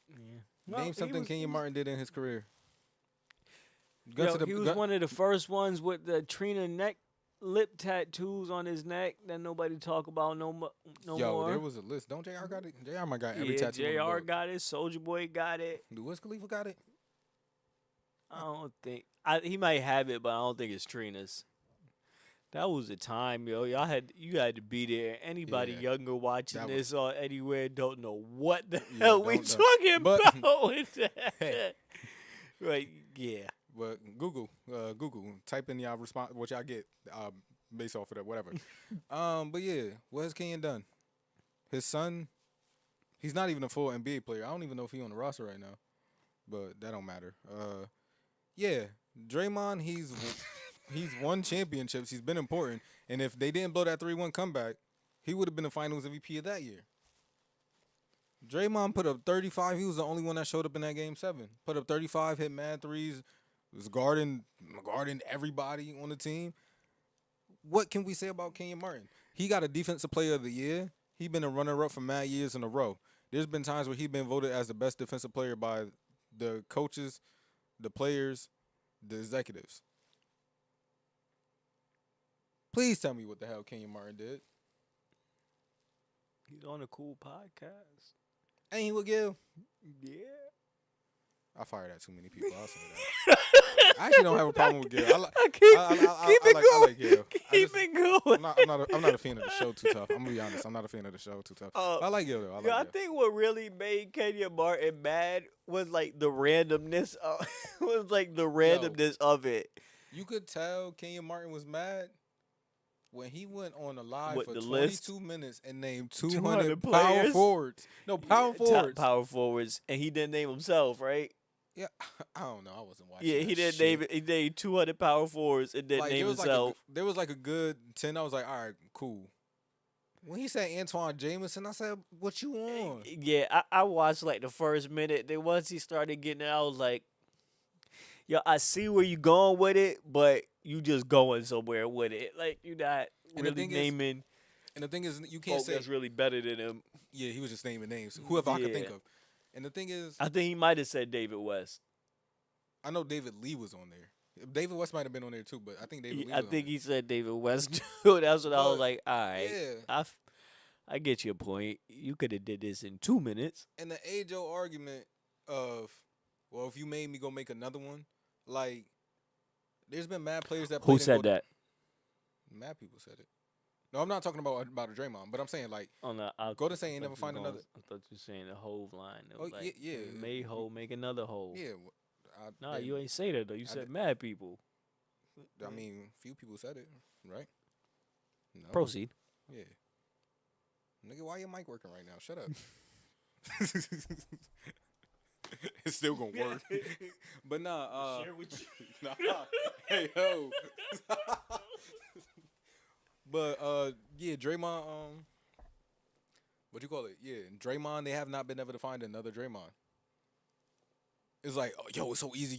Yeah. Name something Kenyon Martin did in his career. He was one of the first ones with the Trina lip tattoos on his neck that nobody talk about no more. There was a list. Don't JR got it? JR might got every tattoo. JR got it. Soldier Boy got it. Do Wiz Khalifa got it? I don't think he might have it, but I don't think it's Trina's. That was the time, yo. You had to be there. Anybody Yeah. younger watching That this or anywhere don't know what the Yeah, hell we don't- talking but- about with that. Hey. Right? Yeah. But Google, type in y'all response, what y'all get, based off of that, whatever. But yeah, what has Kenyon done? His son, he's not even a full NBA player. I don't even know if he's on the roster right now, but that don't matter. Yeah, Draymond, he's won championships. He's been important, and if they didn't blow that 3-1 comeback, he would have been the Finals MVP of that year. Draymond put up 35. He was the only one that showed up in that game 7. Put up 35, hit mad threes, was guarding everybody on the team. What can we say about Kenyon Martin? He got a Defensive Player of the Year. He been a runner-up for mad years in a row. There's been times where he's been voted as the best defensive player by the coaches, the players, the executives. Please tell me what the hell Kenyon Martin did. He's on a cool podcast. Ain't he with Gil? Yeah. I fired at too many people. I'll say that. I actually don't have a problem with Gil. I Keep it I like Gil. Keep it going. I'm not a fan of the show too tough. I'm gonna be honest. I'm not a fan of the show too tough. I like Gil though. I think what really made Kenyon Martin mad was like the randomness of it. You could tell Kenyon Martin was mad when he went on a live With for the 22 list? minutes and named 200 200 power players? forwards. No, power forwards. Power forwards, and he didn't name himself, right? Yeah, I don't know. I wasn't watching. Yeah, that he didn't shit. name it. He named 200 power forwards and didn't Like, name there was himself. there was like a good 10. I was like, all right, cool. When he said Antoine Jameson, I said, what you on? Yeah, I watched like the first minute. Then once he started getting it, I was like, yo, I see where you going with it, but you just going somewhere with it. Like, you're not And the really thing is, naming And the thing is, you can't folk say, that's really better than him. yeah, he was just naming names. Whoever I could think Yeah. of. And the thing is, I think he might have said David West. I know David Lee was on there. David West might have been on there too, but I think David Lee I was on think there. he said David West. Too. That's what I was But, like. All right, yeah, I get your point. You could have did this in 2 minutes. and the age old argument of, well, if you made me go make another one, like, there's been mad players that Who played and said go. that? Mad people said it. No, I'm not talking about a Draymond, but I'm saying like Oh no, Golden State ain't never find another. I thought you were saying the Hove line. It Oh was yeah, like, yeah, if you made Hove, make another Hove. yeah. Nah, you ain't say that though. You said did. mad people. I mean, few people said it, right? No. Proceed. Yeah. Nigga, why your mic working right now? Shut up. It's still gonna work. But nah, Share with you. nah. Hey yo. But yeah, Draymond, what you call it? Yeah, Draymond, they have not been able to find another Draymond. It's like, oh, yo, it's so easy.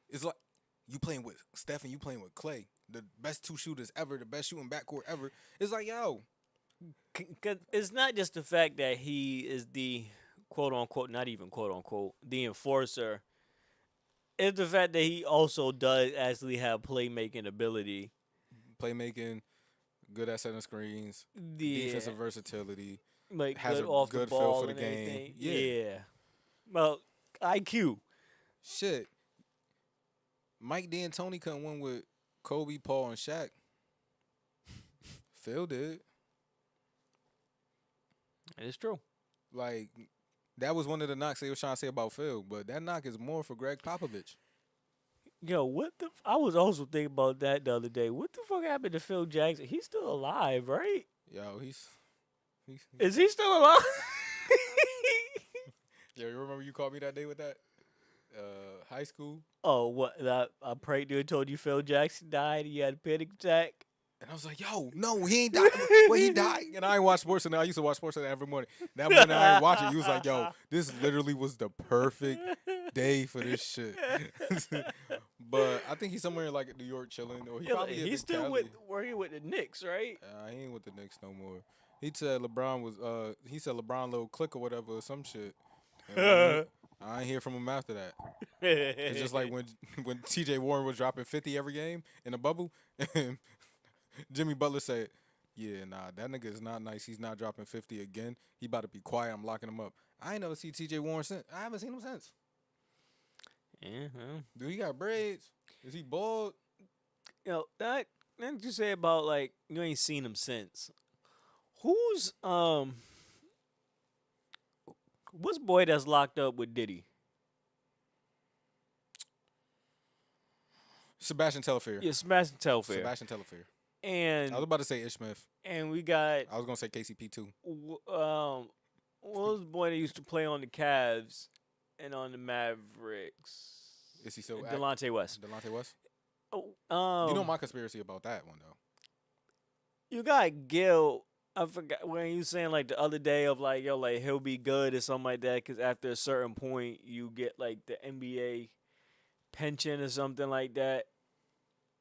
It's like you playing with Steph and you playing with Clay, the best two shooters ever, the best shooting backcourt ever. It's like, yo, Cause it's not just the fact that he is the quote unquote, not even quote unquote, the enforcer. It's the fact that he also does actually have playmaking ability. playmaking, good at setting screens, Yeah, defensive versatility, like has good a off the good feel ball for the and game. everything. Yeah. Yeah. Well, IQ. Shit. Mike D'Antoni couldn't win with Kobe, Paul, and Shaq. Phil did. It's true. Like, that was one of the knocks they was trying to say about Phil, but that knock is more for Greg Popovich. Yo, what the? I was also thinking about that the other day. What the fuck happened to Phil Jackson? He's still alive, right? Yo, he's Is he still alive? Yo, you remember you called me that day with that? High school? Oh, what? I prayed you and told you Phil Jackson died. He had a panic attack. And I was like, yo, no, he ain't died. Well, he died. And I ain't watch Sports Center. I used to watch Sports Center every morning. That morning I ain't watching. He was like, yo, this literally was the perfect day for this shit. But I think he's somewhere in like New York chilling. Or he Yeah, probably is he's in still Cali. with working with the Knicks, right? He ain't with the Knicks no more. He said LeBron little click or whatever or some shit. And I ain't hear from him after that. It's just like when TJ Warren was dropping 50 every game in the bubble, and Jimmy Butler said, yeah, nah, that nigga is not nice. He's not dropping 50 again. He about to be quiet. I'm locking him up. I ain't never see TJ Warren since. I haven't seen him since. Yeah. Dude, he got braids. Is he bald? You know, that you say about like you ain't seen him since. Who's what's boy that's locked up with Diddy? Sebastian Telfair. Yeah, Sebastian Telfair. Sebastian Telfair. I And was about to say Ish Smith. and we got I was gonna say KCP too. what was the boy that used to play on the Cavs and on the Mavericks? Is he still Delonte West. Delonte West? Oh, You know my conspiracy about that one though. you got Gil. I forgot when you saying like the other day of like yo like he'll be good or something like that because after a certain point you get like the NBA pension or something like that,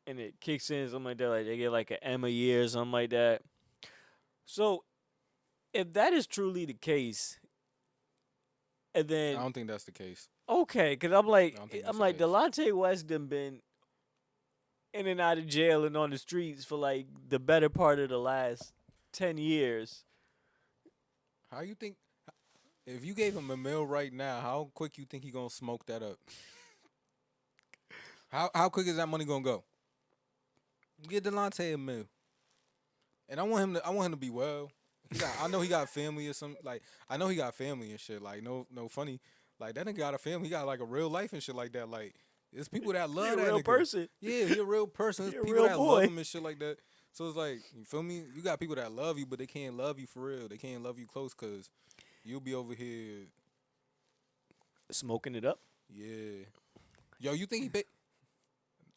and it kicks in something like that. Like they get like an M a year or something like that. So if that is truly the case, and then I don't think that's the case. okay, because I'm like I don't think I'm that's like the case. Delonte West done been in and out of jail and on the streets for like the better part of the last 10 years. How you think if you gave him a mill right now, how quick you think he gonna smoke that up? How quick is that money gonna go? Get Delonte a mill. And I want him to be well. I know he got family or something. Like I know he got family and shit. Like no funny. Like that nigga got a family. He got like a real life and shit like that. Like there's people that love He a that real nigga. person. Yeah, he a real person. He There's a people real that boy. love him and shit like that. So it's like, you feel me? You got people that love you, but they can't love you for real. They can't love you close because you'll be over here. Smoking it up. Yeah. Yo, you think he pay?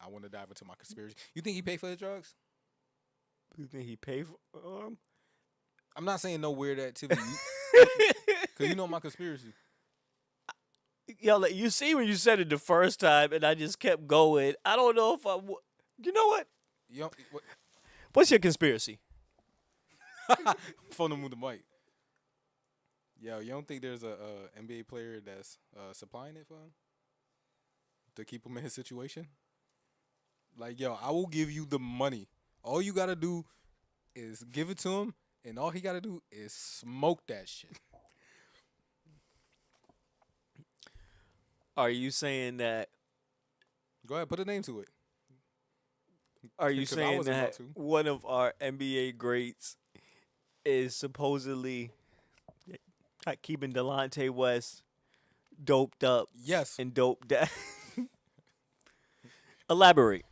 I want to dive into my conspiracy. You think he paid for his drugs? You think he paid for them? I'm not saying no weird activity. Because you know my conspiracy. Yo, like you see when you said it the first time, and I just kept going. I don't know if you know what? Yo, what? What's your conspiracy? Phone him with the mic. Yo, you don't think there's a NBA player that's supplying it for him to keep him in his situation? Like, yo, I will give you the money. All you gotta do is give it to him, and all he gotta do is smoke that shit. Are you saying that? Go ahead, put a name to it. Are you Because I saying wasn't about that to. one of our NBA greats is supposedly keeping Delonte West doped up Yes. and doped down? Elaborate.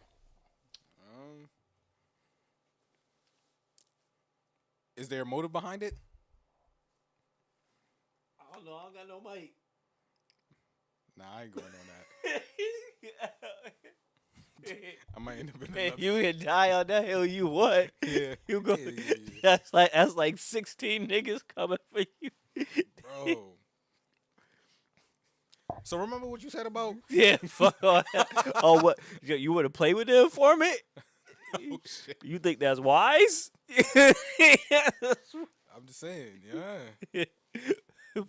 Um, is there a motive behind it? I don't know. I don't got no mic. Nah, I ain't going on that. I might end up in Man, another. you can die on that hill. You what? Yeah. You go. Yeah. That's like 16 niggas coming for you. Bro. So remember what you said about? Yeah, fuck all that. Oh, what? You want to play with the informant? Oh shit. You think that's wise? I'm just saying, yeah.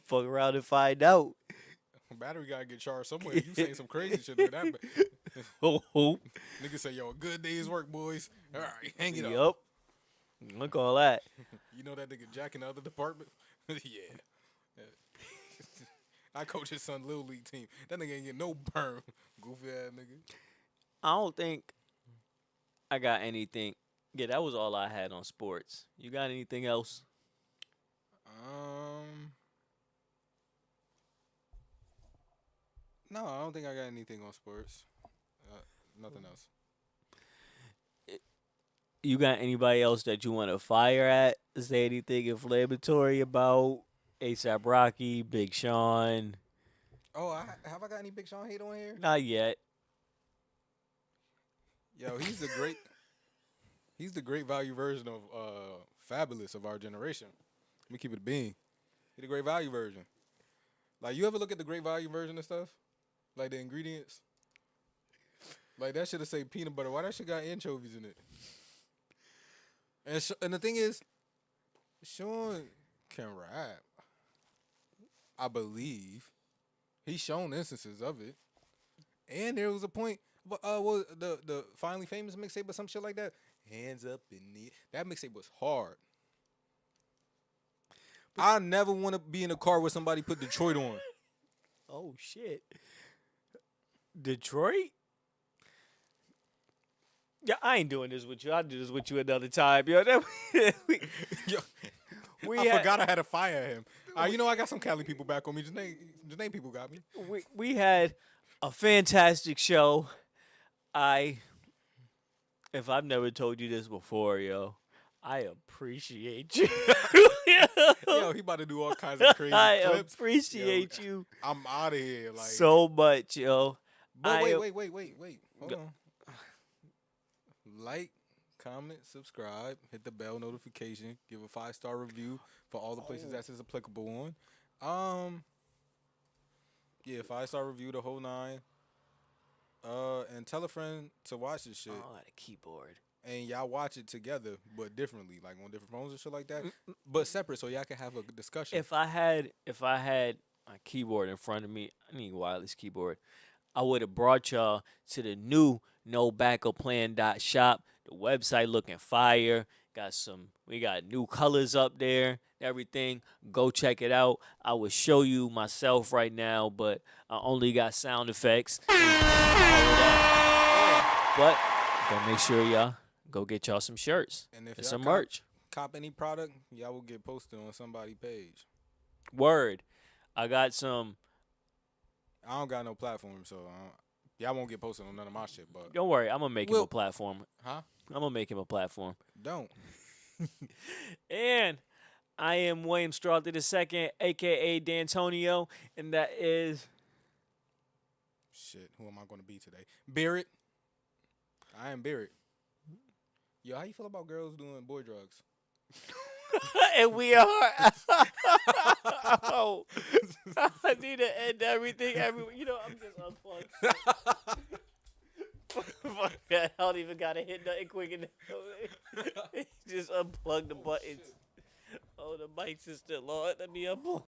Fuck around and find out. Battery gotta get charged somewhere. You saying some crazy shit with that. Oh, Nigga say, yo, a good day's work, boys. All right, hang it up. yup. Look all that. You know that nigga Jack in the other department? Yeah. I coach his son Little League team. That nigga ain't get no burn. Goofy ass nigga. I don't think I got anything. Yeah, that was all I had on sports. You got anything else? No, I don't think I got anything on sports. Nothing else. You got anybody else that you want to fire at? Say anything inflammatory about ASAP Rocky, Big Sean? Oh, have I got any Big Sean hate on here? Not yet. Yo, he's the great value version of Fabulous of our generation. Let me keep it a bean. He the great value version. Like, you ever look at the great value version of stuff? Like the ingredients? Like, that should say peanut butter. Why that shit got anchovies in it? And the thing is, Sean can rap. I believe. He's shown instances of it. And there was a point, what was the Finally Famous mixtape or some shit like that? Hands up in the... That mixtape was hard. I never want to be in a car where somebody put Detroit on. Oh, shit. Detroit? Yeah, I ain't doing this with you. I'll do this with you another time. Yo, Yo, I forgot I had to fire him. You know, I got some Cali people back on me. Janae people got me. we had a fantastic show. If I've never told you this before, yo, I appreciate you. Yo, he about to do all kinds of crazy I clips. appreciate you I'm out of here. Like, so much, yo. but wait. Hold on. Like, comment, subscribe, hit the bell notification, give a 5-star review for all the places that's applicable on. Yeah, 5-star review, the whole 9. And tell a friend to watch this shit. Oh, a keyboard. And y'all watch it together, but differently, like on different phones and shit like that, but separate, so y'all can have a discussion. If I had a keyboard in front of me, I need a wireless keyboard. I would have brought y'all to the new NoBackupPlan.shop. The website looking fire. We got new colors up there, everything. Go check it out. I will show you myself right now, but I only got sound effects. But go make sure y'all go get y'all some shirts And if and y'all some merch. cop any product, y'all will get posted on somebody's page. Word. I got some. I don't got no platform, so y'all won't get posted on none of my shit. But Don't worry, I'm gonna make him a platform. huh? I'm gonna make him a platform. Don't. And I am William Strawther II, aka D'Antonio, and that is Shit. Who am I going to be today? Barrett. I am Barrett. Yo, how you feel about girls doing boy drugs? and we are. Oh, I need to end everything. You know, I'm just unplugged. Fuck that. I don't even gotta hit nothing quick enough. Just unplug the buttons. Oh, the mics is still on. Let me unplug.